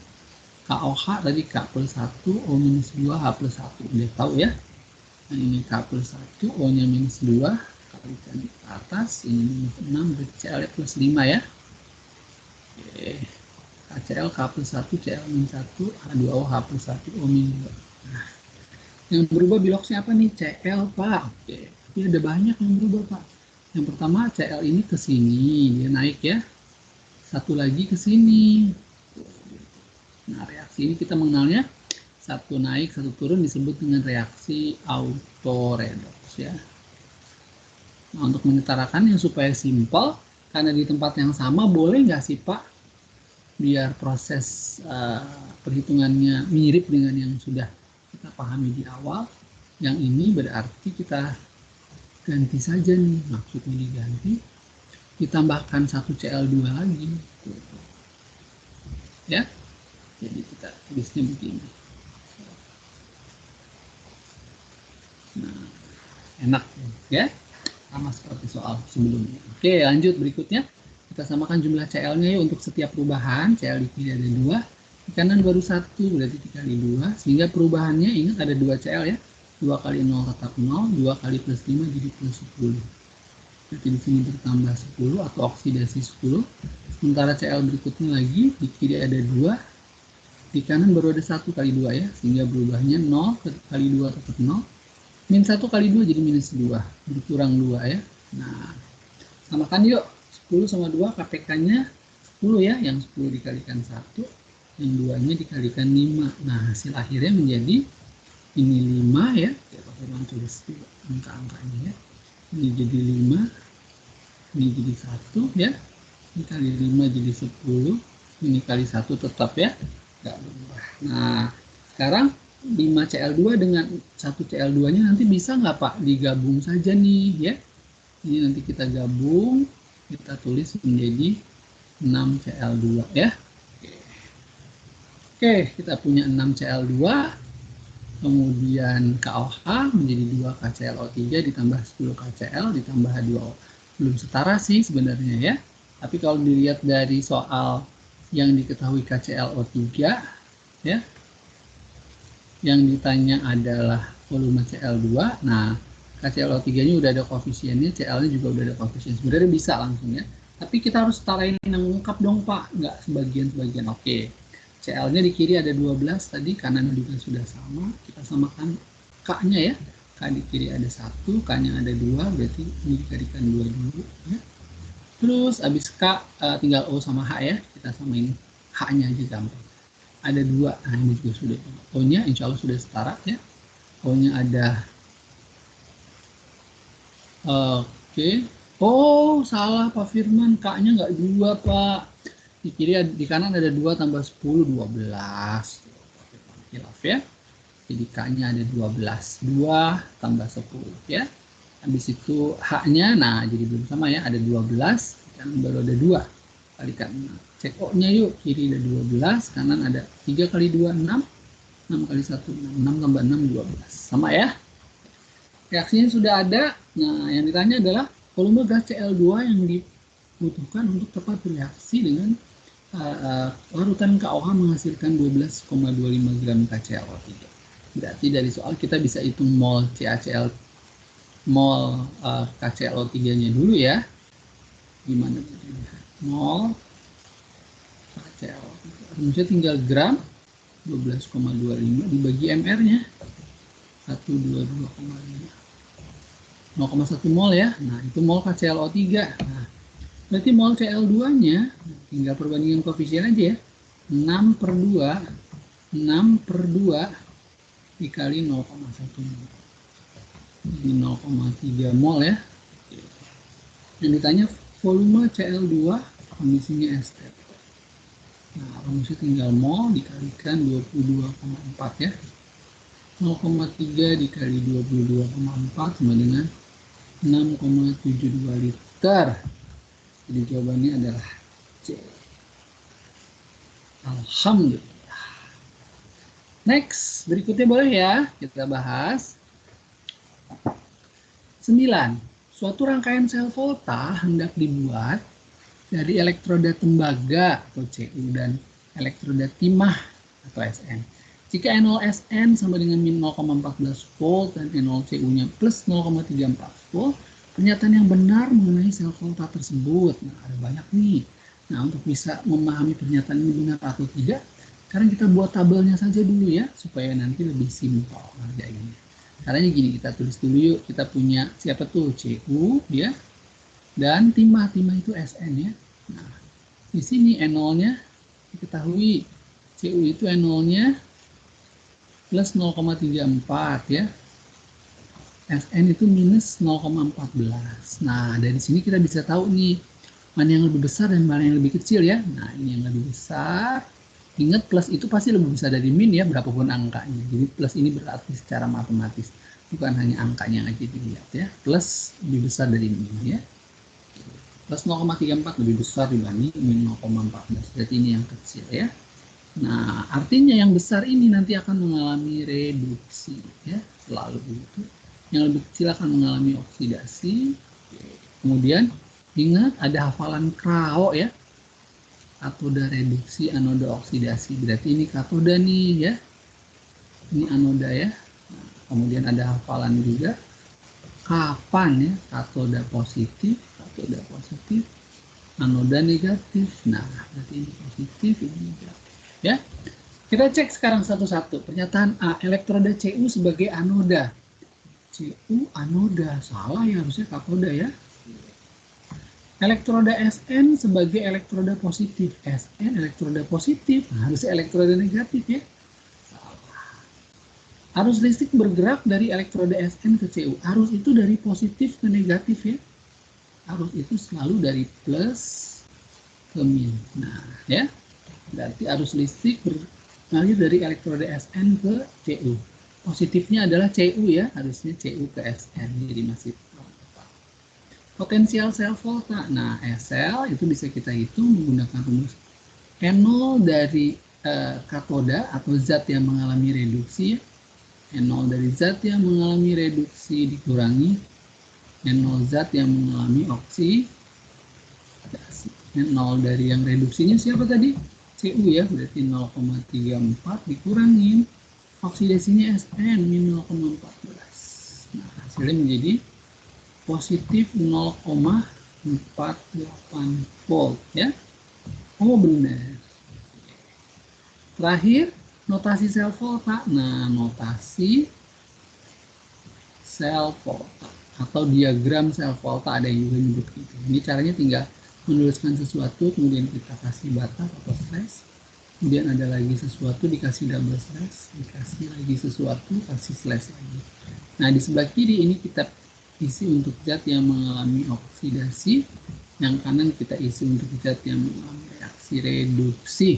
KOH tadi K plus 1, O minus 2, H plus 1. Udah tahu ya. Nah, ini K plus 1, O nya minus 2, kalikan di atas, ini minus 6, berarti Cl plus 5 ya. Oke. KCl K plus 1, Cl minus 1, H2O H plus 1, O minus 2. Nah, yang berubah biloxnya apa nih? Cl, Pak. Oke. Tapi ada banyak yang berubah, Pak. Yang pertama Cl ini ke sini, dia naik ya. Satu lagi ke sini. Nah, reaksi ini kita mengenalnya satu naik, satu turun disebut dengan reaksi autoredox ya. Nah, untuk menyetarakan yang supaya simpel, karena di tempat yang sama, boleh nggak sih Pak, biar proses perhitungannya mirip dengan yang sudah kita pahami di awal. Yang ini berarti kita ganti saja nih, maksudnya diganti, ditambahkan 1 Cl2 lagi. Ya, jadi kita tulisnya begini. Nah, enak ya, sama seperti soal sebelumnya. Oke, lanjut berikutnya. Kita samakan jumlah Cl-nya ya untuk setiap perubahan. Cl di kiri ada 2, di kanan baru 1, berarti dikali 2. Sehingga perubahannya, ingat ada 2 Cl ya. 2 kali 0 tetap 0, 2 kali plus 5 jadi plus 10. Berarti di sini bertambah 10 atau oksidasi 10. Sementara Cl berikutnya lagi, di kiri ada 2, di kanan baru ada 1 kali 2 ya. Sehingga berubahnya 0 kali 2 tetap 0. Min 1 kali 2 jadi minus 2, berkurang 2 ya. Nah, samakan yuk, 10 sama 2 KPK-nya 10 ya, yang 10 dikalikan 1, yang 2-nya dikalikan 5. Nah, hasil akhirnya menjadi ini 5 ya, Pak Firman tulis angka-angkanya ya. Ini jadi 5, ini jadi 1 ya, ini kali 5 jadi 10, ini kali 1 tetap ya, nggak berubah. Nah, sekarang 5Cl2 dengan 1Cl2-nya nanti bisa nggak Pak digabung saja nih ya. Ini nanti kita gabung, kita tulis menjadi 6Cl2 ya. Oke, kita punya 6Cl2, kemudian KOH menjadi 2KClO3 ditambah 10KCl ditambah H2O. Belum setara sih sebenarnya ya. Tapi kalau dilihat dari soal yang diketahui KClO3 ya, yang ditanya adalah volume Cl2. Nah, KClO3-nya udah ada koefisiennya, Cl-nya juga udah ada koefisien. Sebenarnya bisa langsung ya. Tapi kita harus setarain yang lengkap dong Pak, nggak sebagian-sebagian. Oke, Cl-nya di kiri ada 12 tadi, kanan juga sudah sama. Kita samakan K-nya ya. K di kiri ada 1, K-nya ada 2, berarti ini dikalikan 2 dulu ya. Terus abis K tinggal O sama H ya, kita samain H-nya aja gampang. Ada 2, nah ini juga sudah. O-nya insya Allah sudah setara ya. O-nya ada, oke. Oh, salah Pak Firman, K-nya nggak 2 Pak. Di kiri, di kanan ada 2 tambah 10, 12. Hilaf ya. Jadi K-nya ada 12. 2 tambah 10 ya. Habis itu H-nya, nah jadi belum sama ya. Ada 12, kan baru ada 2. Kalikan 6. Cek O-nya yuk. Kiri ada 12, kanan ada 3 kali 2, 6. 6 kali 1, 6. 6 tambah 6, 12. Sama ya. Reaksinya sudah ada. Nah, yang ditanya adalah volume gas Cl2 yang dibutuhkan untuk tepat bereaksi dengan larutan KOH menghasilkan 12,25 gram KClO3. Berarti dari soal kita bisa hitung mol CaCl, mol KClO3-nya dulu ya. Gimana? Mol KClO3. Rumusnya tinggal gram, 12,25 dibagi MR-nya. 122,5. 0,1 mol ya. Nah, itu mol KClO3. Nah, berarti mol Cl2-nya tinggal perbandingan koefisien aja ya. 6 per 2 dikali 0,1 mol. Ini 0,3 mol ya. Yang ditanya volume Cl2 kondisinya STP. Nah, rumusnya tinggal mol dikalikan 22,4 ya. 0,3 dikali 22,4 sama dengan 6,72 liter. Jadi jawabannya adalah C. Alhamdulillah. Next, berikutnya boleh ya kita bahas. 9. Suatu rangkaian sel volta hendak dibuat dari elektroda tembaga atau Cu dan elektroda timah atau Sn. Jika N0Sn sama dengan min 0,14 volt dan N0Cu-nya plus 0,34 volt, pernyataan yang benar mengenai sel volta tersebut. Nah, ada banyak nih. Nah, untuk bisa memahami pernyataan ini benar atau tidak, sekarang kita buat tabelnya saja dulu ya, supaya nanti lebih simpel ngerjainnya. Caranya gini, kita tulis dulu yuk. Kita punya siapa tuh? Cu ya, dan timah itu Sn ya. Nah, di sini N0-nya diketahui. Cu itu N0-nya plus 0,34 ya. Sn itu minus 0,14. Nah, dari sini kita bisa tahu nih, mana yang lebih besar dan mana yang lebih kecil ya. Nah, ini yang lebih besar. Ingat, plus itu pasti lebih besar dari min ya, berapapun angkanya. Jadi plus ini berarti secara matematis. Bukan hanya angkanya aja dilihat ya. Plus lebih besar dari min ya. Plus 0,34 lebih besar dibanding min 0,14. Berarti ini yang kecil ya. Nah, artinya yang besar ini nanti akan mengalami reduksi ya, selalu begitu. Yang lebih kecil akan mengalami oksidasi. Kemudian ingat ada hafalan KRAO ya. Katoda reduksi, anoda oksidasi. Berarti ini katoda nih ya. Ini anoda ya. Nah, kemudian ada hafalan juga kapan ya, katoda positif, anoda negatif. Nah, berarti ini positif, ini negatif. Ya, kita cek sekarang satu-satu. Pernyataan A, elektroda Cu sebagai anoda. Cu anoda, salah ya, harusnya katoda ya. Elektroda Sn sebagai elektroda positif. Sn elektroda positif, harus elektroda negatif ya. Arus listrik bergerak dari elektroda Sn ke Cu. Arus itu dari positif ke negatif ya. Arus itu selalu dari plus ke min. Nah, ya. Berarti arus listrik mengalir dari elektroda Sn ke Cu. Positifnya adalah Cu ya, harusnya Cu ke Sn. Jadi masih potensial sel volta. Nah, SL itu bisa kita hitung menggunakan rumus N0 dari katoda atau zat yang mengalami reduksi. N0 dari zat yang mengalami reduksi dikurangi N0 zat yang mengalami oksidasi. N0 dari yang reduksinya siapa tadi? Cu ya, berarti 0,34 dikurangin oksidasinya Sn min 0,14. Nah, hasilnya menjadi positif 0,48 volt ya. Oh benar. Terakhir notasi sel volta. Nah, notasi sel volta atau diagram sel volta ada yang juga nyebut gitu. Ini caranya tinggal menuliskan sesuatu kemudian kita kasih batas atau slash. Kemudian ada lagi sesuatu dikasih double slash, dikasih lagi sesuatu kasih slash lagi. Nah, di sebelah kiri ini kita isi untuk zat yang mengalami oksidasi, yang kanan kita isi untuk zat yang mengalami reaksi reduksi.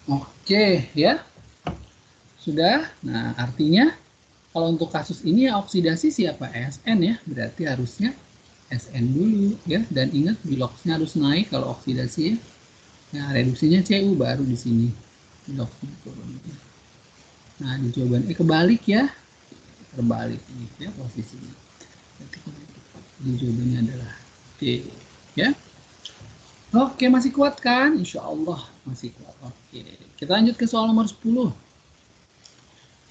Oke ya, sudah. Nah, artinya kalau untuk kasus ini ya oksidasi siapa? Sn ya, berarti harusnya Sn dulu ya, dan ingat biloxnya harus naik kalau oksidasi ya. Nah, reduksinya Cu baru di sini biloxnya turun. Nah, di jawaban kebalik ya, terbalik ini ya posisinya. Jadi jawabannya adalah D ya. Oke, masih kuat kan? Insya Allah masih kuat. Oke, kita lanjut ke soal nomor 10.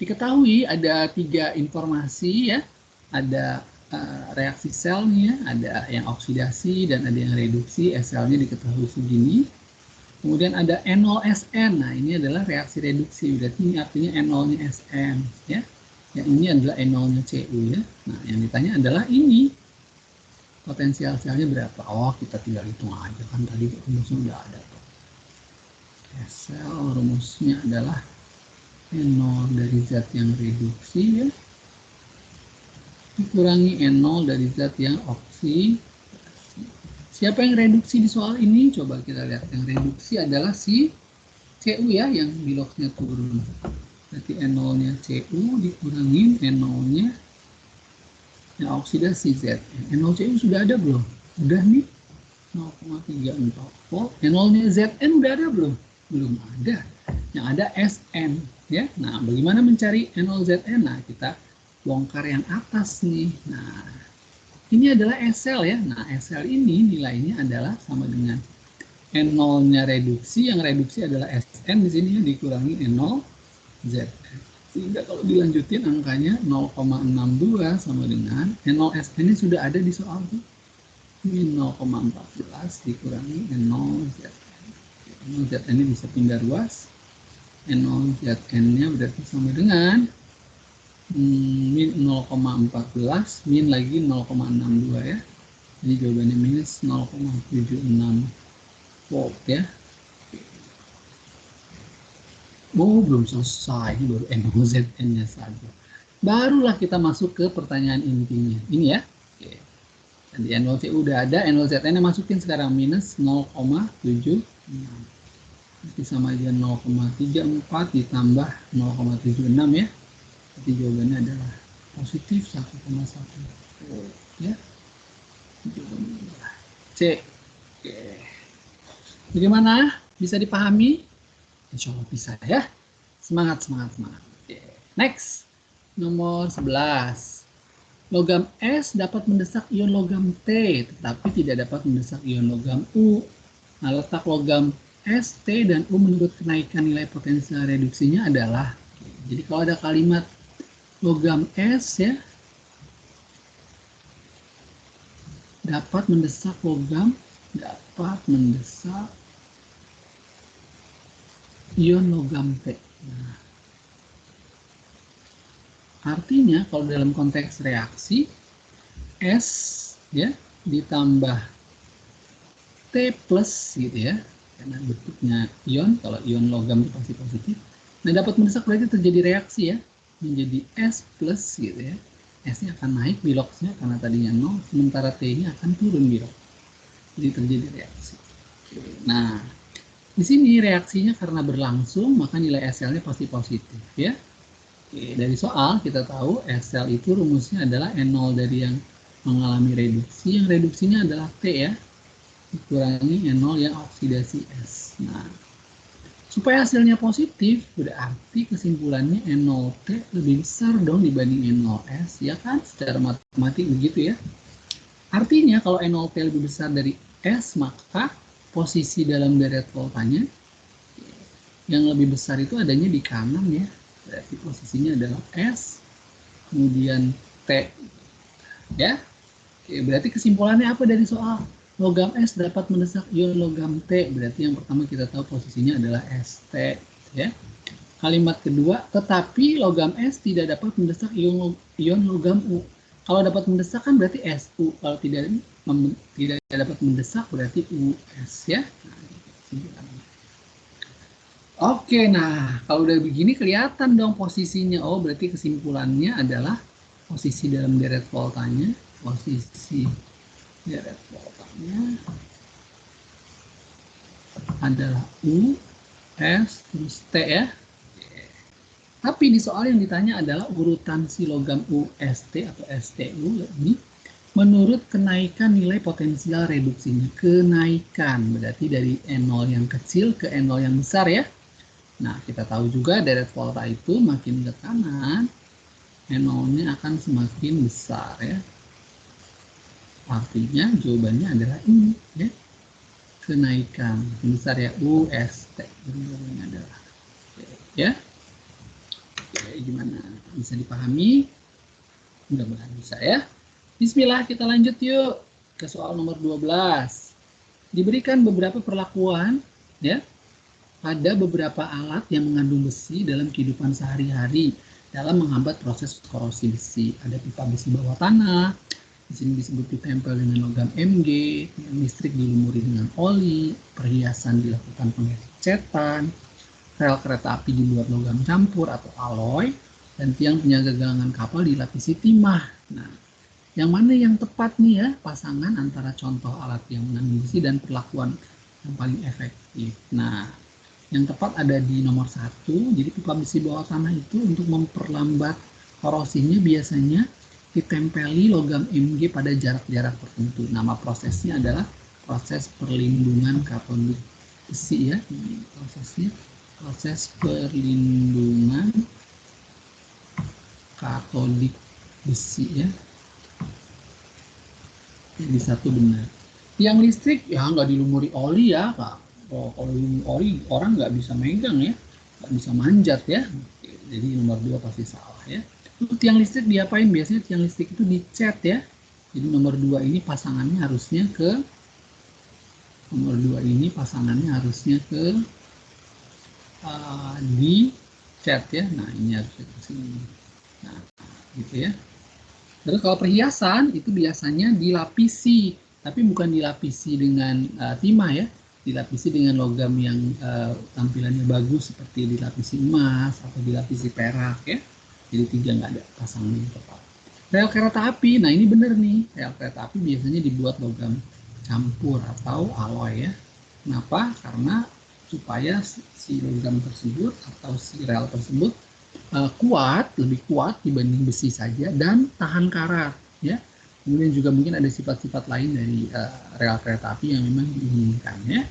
Diketahui ada 3 informasi ya. Ada reaksi selnya, ada yang oksidasi dan ada yang reduksi. SL-nya diketahui segini. Kemudian ada N0SN. Nah, ini adalah reaksi reduksi. Berarti ini artinya N0-nya Sn ya. Yang ini adalah N0-nya Cu ya. Nah, yang ditanya adalah ini potensial selnya berapa? Oh, kita tinggal hitung aja kan tadi rumusnya udah ada. Sel rumusnya adalah N0 dari zat yang reduksi ya, dikurangi N0 dari zat yang oksidasi. Siapa yang reduksi di soal ini? Coba kita lihat. Yang reduksi adalah si Cu ya, yang biloxnya turun. Berarti N0-nya Cu dikurangin N0-nya yang oksidasi Zn. N0 Cu sudah ada belum? Udah nih, 0,34 volt. N0-nya Zn udah ada belum? Belum ada. Yang ada Sn ya. Nah, bagaimana mencari N0 Zn? Nah, kita bongkar yang atas nih. Nah, ini adalah SL ya. Nah, SL ini nilainya adalah sama dengan N0-nya reduksi, yang reduksi adalah Sn di sini ya, dikurangi N0 Zn. Sehingga kalau dilanjutin angkanya 0,62 sama dengan N0 Sn ini sudah ada di soal tuh. Ini 0,14 dikurangi N0 Zn. N0 Zn ini bisa pindah ruas. N0 Zn-nya berarti sama dengan min 0,14 min lagi 0,62 ya. Jadi jawabannya minus 0,76 volt ya. Oh, belum selesai, ini baru N0Zn-nya saja. Barulah kita masuk ke pertanyaan intinya. Ini ya. Oke. Tadi N0Cu udah ada, N0Zn-nya masukin sekarang minus 0,76. Jadi sama aja 0,34 ditambah 0,76 ya. Jadi jawabannya adalah positif 1,1 volt ya. Jawabannya adalah C. Oke. Bagaimana? Bisa dipahami? Insya Allah bisa ya. Semangat, semangat, semangat. Oke. Next. Nomor 11. Logam S dapat mendesak ion logam T, tetapi tidak dapat mendesak ion logam U. Nah, letak logam S, T, dan U menurut kenaikan nilai potensial reduksinya adalah. Jadi kalau ada kalimat logam S ya, dapat mendesak logam, dapat mendesak ion logam T. Nah, artinya kalau dalam konteks reaksi S ya ditambah T plus gitu ya, karena bentuknya ion, kalau ion logam itu pasti positif. Nah, dapat mendesak berarti terjadi reaksi ya, menjadi S plus gitu ya. S-nya akan naik biloxnya karena tadinya 0, sementara T-nya akan turun bilok. Jadi terjadi reaksi. Nah, di sini reaksinya karena berlangsung, maka nilai SL-nya pasti positif ya. Oke, dari soal kita tahu SL itu rumusnya adalah N0 dari yang mengalami reduksi, yang reduksinya adalah T ya, dikurangi N0 yang oksidasi S. Nah, supaya hasilnya positif, berarti kesimpulannya N0T lebih besar dong dibanding N0S, ya kan? Secara matematik begitu ya. Artinya kalau N0T lebih besar dari S, maka posisi dalam deret voltanya yang lebih besar itu adanya di kanan ya. Berarti posisinya adalah S, kemudian T. Ya, oke, berarti kesimpulannya apa dari soal? Logam S dapat mendesak ion logam T. Berarti yang pertama kita tahu posisinya adalah ST. Ya. Kalimat kedua, tetapi logam S tidak dapat mendesak ion logam U. Kalau dapat mendesak kan berarti SU. Kalau tidak dapat mendesak berarti US ya. Nah, oke, nah kalau udah begini kelihatan dong posisinya. Oh, berarti kesimpulannya adalah posisi dalam deret voltanya, posisi deret voltanya adalah U, S, terus T ya. Tapi di soal yang ditanya adalah urutan si logam UST atau STU ini menurut kenaikan nilai potensial reduksinya. Kenaikan berarti dari N0 yang kecil ke N0 yang besar ya. Nah, kita tahu juga deret volta itu makin ke kanan, N0-nya akan semakin besar ya. Artinya jawabannya adalah ini ya. Kenaikan besar ya, UST. Jawabannya adalah ya. Oke, gimana? Bisa dipahami? Mudah-mudahan bisa ya. Bismillah, kita lanjut yuk ke soal nomor 12. Diberikan beberapa perlakuan ya pada beberapa alat yang mengandung besi dalam kehidupan sehari-hari dalam menghambat proses korosi besi. Ada pipa besi bawah tanah, di sini disebut ditempel dengan logam Mg, listrik dilumuri dengan oli, perhiasan dilakukan pengecetan, rel kereta api dibuat logam campur atau alloy, dan tiang penjaga galangan kapal dilapisi timah. Nah, yang mana yang tepat nih ya pasangan antara contoh alat yang mengandung besi dan perlakuan yang paling efektif. Nah, yang tepat ada di nomor 1. Jadi pipa besi bawah tanah itu untuk memperlambat korosinya biasanya ditempeli logam Mg pada jarak-jarak tertentu. Nama prosesnya adalah proses perlindungan katolik besi ya. Ini prosesnya proses perlindungan katolik besi ya. Jadi satu benar. Tiang listrik ya nggak dilumuri oli ya Kak. Oh, kalau oli orang nggak bisa megang ya, nggak bisa manjat ya. Jadi nomor 2 pasti salah ya. Terus tiang listrik diapain? Biasanya tiang listrik itu dicat ya. Jadi nomor 2 ini pasangannya harusnya ke dicat ya. Nah ini harusnya ke sini. Nah gitu ya. Terus kalau perhiasan itu biasanya dilapisi, tapi bukan dilapisi dengan timah ya, dilapisi dengan logam yang tampilannya bagus seperti dilapisi emas atau dilapisi perak ya. Jadi 3 nggak ada pasangan yang tepat. Rel kereta api, nah ini benar nih, rel kereta api biasanya dibuat logam campur atau alloy ya. Kenapa? Karena supaya si logam tersebut atau si rel tersebut lebih kuat dibanding besi saja dan tahan karat ya. Kemudian juga mungkin ada sifat-sifat lain dari rel kereta api yang memang diinginkan ya.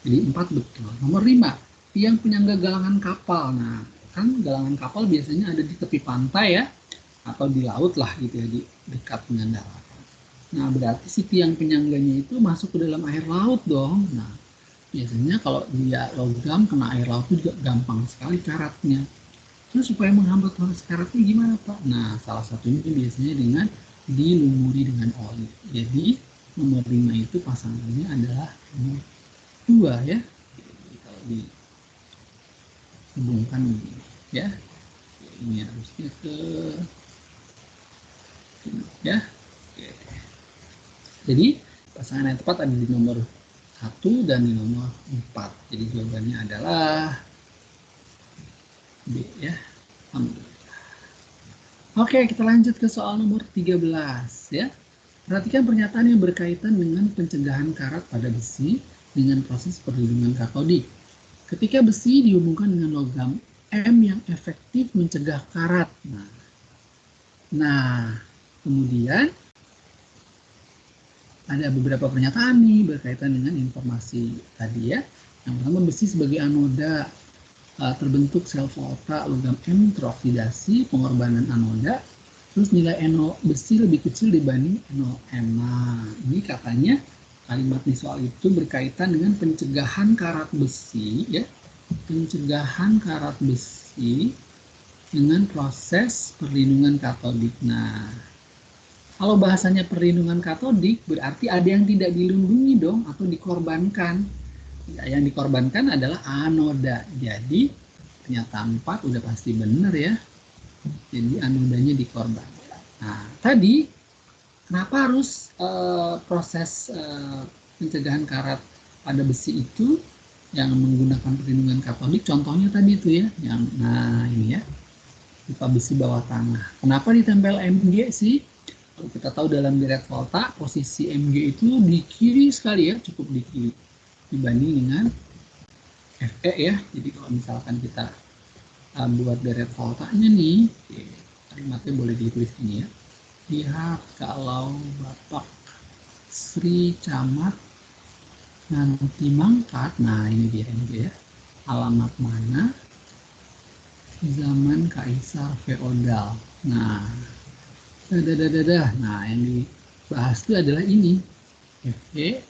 Jadi 4 betul. Nomor 5, tiang penyangga galangan kapal. Nah, kan galangan kapal biasanya ada di tepi pantai ya atau di laut lah gitu ya, di dekat dengan daratan. Nah, berarti si tiang penyangganya itu masuk ke dalam air laut dong. Nah, biasanya kalau dia logam kena air laut itu juga gampang sekali karatnya. Terus supaya menghambat proses karatnya gimana Pak? Nah, salah satunya biasanya dengan dilumuri dengan oli. Jadi nomor 5 itu pasangannya adalah nomor 2 ya. Jadi, kalau dihubungkan begini ya. Ini harusnya ke ya. Jadi pasangan yang tepat ada di nomor 1 dan nilai nomor 4. Jadi jawabannya adalah B ya. Alhamdulillah. Oke, kita lanjut ke soal nomor 13 ya. Perhatikan pernyataan yang berkaitan dengan pencegahan karat pada besi dengan proses perlindungan katodik. Ketika besi dihubungkan dengan logam M yang efektif mencegah karat. Nah, kemudian ada beberapa pernyataan nih berkaitan dengan informasi tadi ya. Yang pertama, besi sebagai anoda, terbentuk sel volta logam M teroksidasi, pengorbanan anoda, terus nilai NO besi lebih kecil dibanding NOM. Nah, ini katanya kalimat di soal itu berkaitan dengan pencegahan karat besi ya, pencegahan karat besi dengan proses perlindungan katodik. Nah, kalau bahasanya perlindungan katodik berarti ada yang tidak dilindungi dong atau dikorbankan. Ya, yang dikorbankan adalah anoda. Jadi pernyataan 4 udah pasti benar ya. Jadi anodanya dikorbankan. Nah, tadi kenapa harus proses pencegahan karat pada besi itu yang menggunakan perlindungan katodik? Contohnya tadi itu ya, yang nah ini ya, pipa besi bawah tanah. Kenapa ditempel MG sih? Kalau kita tahu dalam deret volta posisi MG itu di kiri sekali ya, cukup di kiri dibanding dengan FE ya. Jadi kalau misalkan kita buat deret voltanya nih, kalimatnya boleh ditulis ini ya. Lihat kalau Bapak Sri Camat nanti mangkat, nah ini dia MG ya. Alamat mana? Zaman Kaisar Feodal. Nah, nah yang dibahas itu adalah ini FE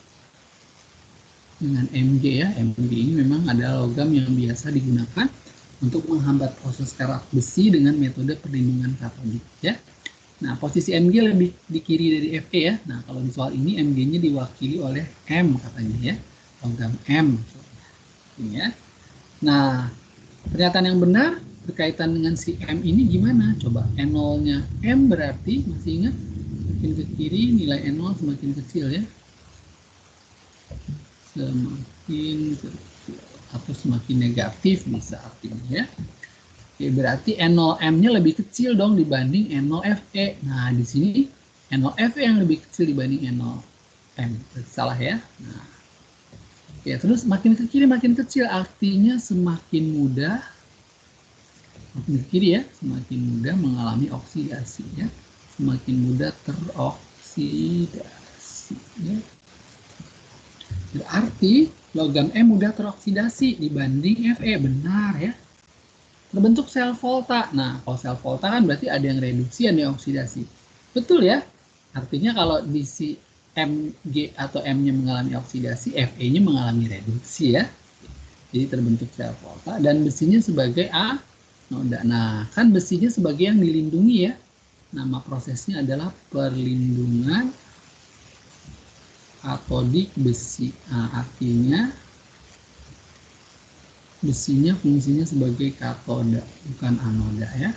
dengan MG ya. MG ini memang adalah logam yang biasa digunakan untuk menghambat proses karat besi dengan metode perlindungan katodik ya. Nah, posisi MG lebih di kiri dari FE ya. Nah, kalau di soal ini MG-nya diwakili oleh M katanya ya. Logam M. Ini ya. Nah, pernyataan yang benar berkaitan dengan si M ini gimana? Coba N0-nya M berarti masih ingat makin ke kiri nilai N0 semakin kecil ya. Semakin kecil atau semakin negatif bisa artinya ya. Oke, berarti N0M-nya lebih kecil dong dibanding N0FE. Nah, di sini N0FE yang lebih kecil dibanding N0M. Salah ya. Nah, oke, terus makin ke kiri makin kecil artinya semakin mudah, makin ke kiri ya, semakin mudah mengalami oksidasi ya. Semakin mudah teroksidasi ya. Berarti logam M mudah teroksidasi dibanding Fe. Benar ya. Terbentuk sel volta. Nah, kalau sel volta kan berarti ada yang reduksi, ada yang oksidasi. Betul ya? Artinya kalau di si Mg atau M-nya mengalami oksidasi, Fe-nya mengalami reduksi ya. Jadi terbentuk sel volta dan besinya sebagai anoda. Nah, kan besinya sebagai yang dilindungi ya. Nama prosesnya adalah perlindungan katodik besi. Nah, artinya besinya fungsinya sebagai katoda, bukan anoda ya.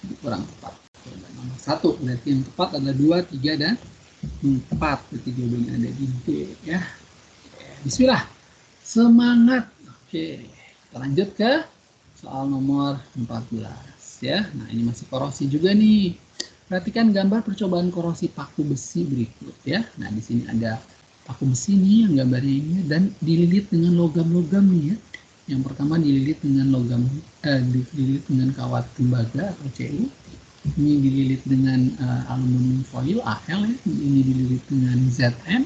Jadi kurang tepat. Nomor 1, berarti yang tepat ada 2, 3, dan 4. Berarti jawabannya ada di B ya. Bismillah. Semangat. Oke, kita lanjut ke soal nomor 14 ya. Nah, ini masih korosi juga nih. Perhatikan gambar percobaan korosi paku besi berikut ya. Nah, di sini ada paku besi nih yang gambarnya ini dan dililit dengan logam-logam nih ya. Yang pertama dililit dengan dililit dengan kawat tembaga atau CU. Ini dililit dengan aluminium foil AL ya. Ini dililit dengan ZM.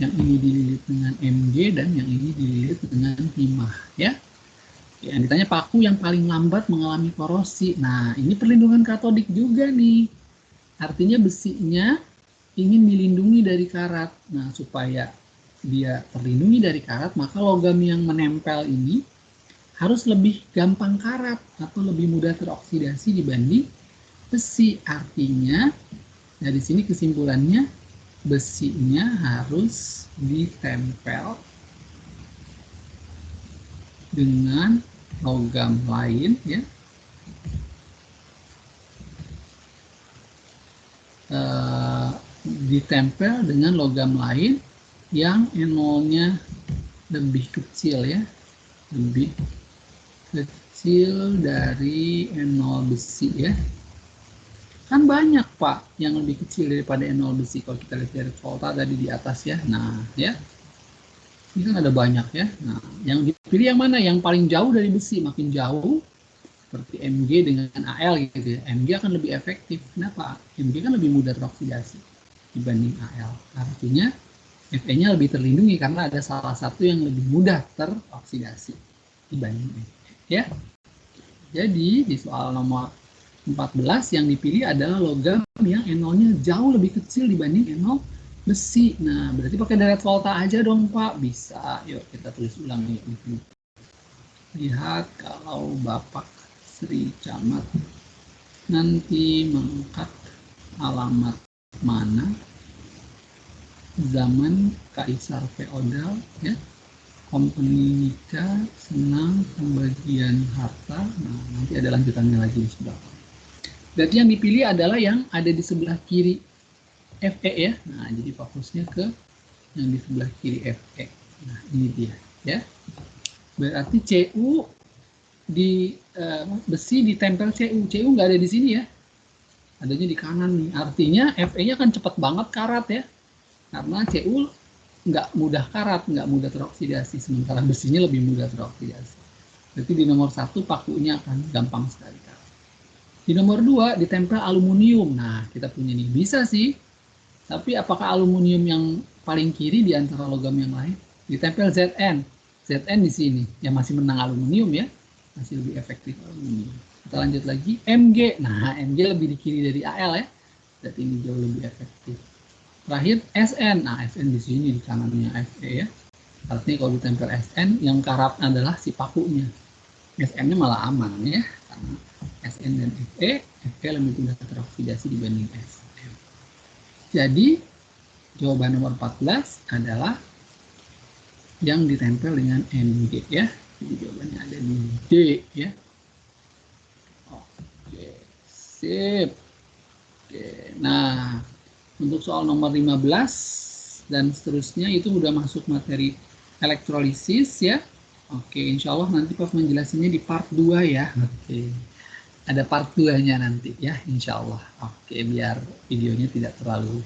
Yang ini dililit dengan MG dan yang ini dililit dengan timah ya. Yang ditanya paku yang paling lambat mengalami korosi. Nah, ini perlindungan katodik juga nih. Artinya besinya ingin dilindungi dari karat. Nah, supaya dia terlindungi dari karat, maka logam yang menempel ini harus lebih gampang karat atau lebih mudah teroksidasi dibanding besi. Artinya dari sini kesimpulannya besinya harus ditempel dengan logam lain ya. Ditempel dengan logam lain yang NO-nya lebih kecil ya, lebih kecil dari NO besi ya. Kan banyak Pak yang lebih kecil daripada NO besi kalau kita lihat dari volta tadi di atas ya. Nah ya, ini kan ada banyak ya. Nah yang dipilih yang mana? Yang paling jauh dari besi, makin jauh seperti Mg dengan Al gitu ya. Mg akan lebih efektif. Kenapa? Mg kan lebih mudah teroksidasi dibanding Al. Artinya Fe-nya lebih terlindungi karena ada salah satu yang lebih mudah teroksidasi dibanding Fe. Ya. Jadi di soal nomor 14 yang dipilih adalah logam yang NO-nya jauh lebih kecil dibanding NO besi. Nah, berarti pakai deret volta aja dong, Pak. Bisa. Yuk kita tulis ulang nih. Lihat kalau Bapak Sri Camat nanti mengangkat alamat mana zaman kaisar feodal ya, company nikah, senang pembagian harta. Nah, nanti ada lanjutannya lagi di sebelah. Berarti yang dipilih adalah yang ada di sebelah kiri Fe ya. Nah, jadi fokusnya ke yang di sebelah kiri Fe. Nah, ini dia ya. Berarti Cu di besi ditempel Cu. Cu nggak ada di sini ya. Adanya di kanan nih. Artinya Fe-nya kan cepat banget karat ya. Karena Cu nggak mudah karat, nggak mudah teroksidasi. Sementara besinya lebih mudah teroksidasi. Berarti di nomor 1 pakunya akan gampang sekali karat. Di nomor 2 ditempel aluminium. Nah, kita punya nih, bisa sih. Tapi apakah aluminium yang paling kiri di antara logam yang lain? Ditempel Zn. Zn di sini. Ya masih menang aluminium ya. Masih lebih efektif aluminium. Kita lanjut lagi. Mg. Nah, Mg lebih di kiri dari Al ya. Berarti ini jauh lebih efektif. Terakhir Sn. Nah, Sn di sini di kanannya Fe ya. Artinya kalau ditempel Sn, yang karat adalah si pakunya. Sn-nya malah aman ya. Karena Sn dan Fe lebih mudah teroksidasi dibanding Sm. Jadi jawaban nomor 14 adalah yang ditempel dengan Mg ya. Jadi jawabannya ada di D ya. Oke, sip. Oke, nah untuk soal nomor 15 dan seterusnya itu udah masuk materi elektrolisis ya. Oke, insya Allah nanti Prof menjelasinnya di part 2 ya. Oke. Ada part 2-nya nanti ya, insya Allah. Oke, biar videonya tidak terlalu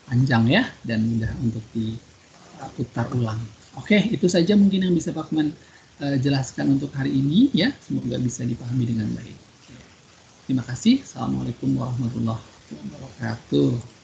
panjang ya, dan mudah untuk diputar ulang. Oke, itu saja mungkin yang bisa Pak Men jelaskan untuk hari ini ya. Semoga bisa dipahami dengan baik. Terima kasih. Assalamualaikum warahmatullahi wabarakatuh.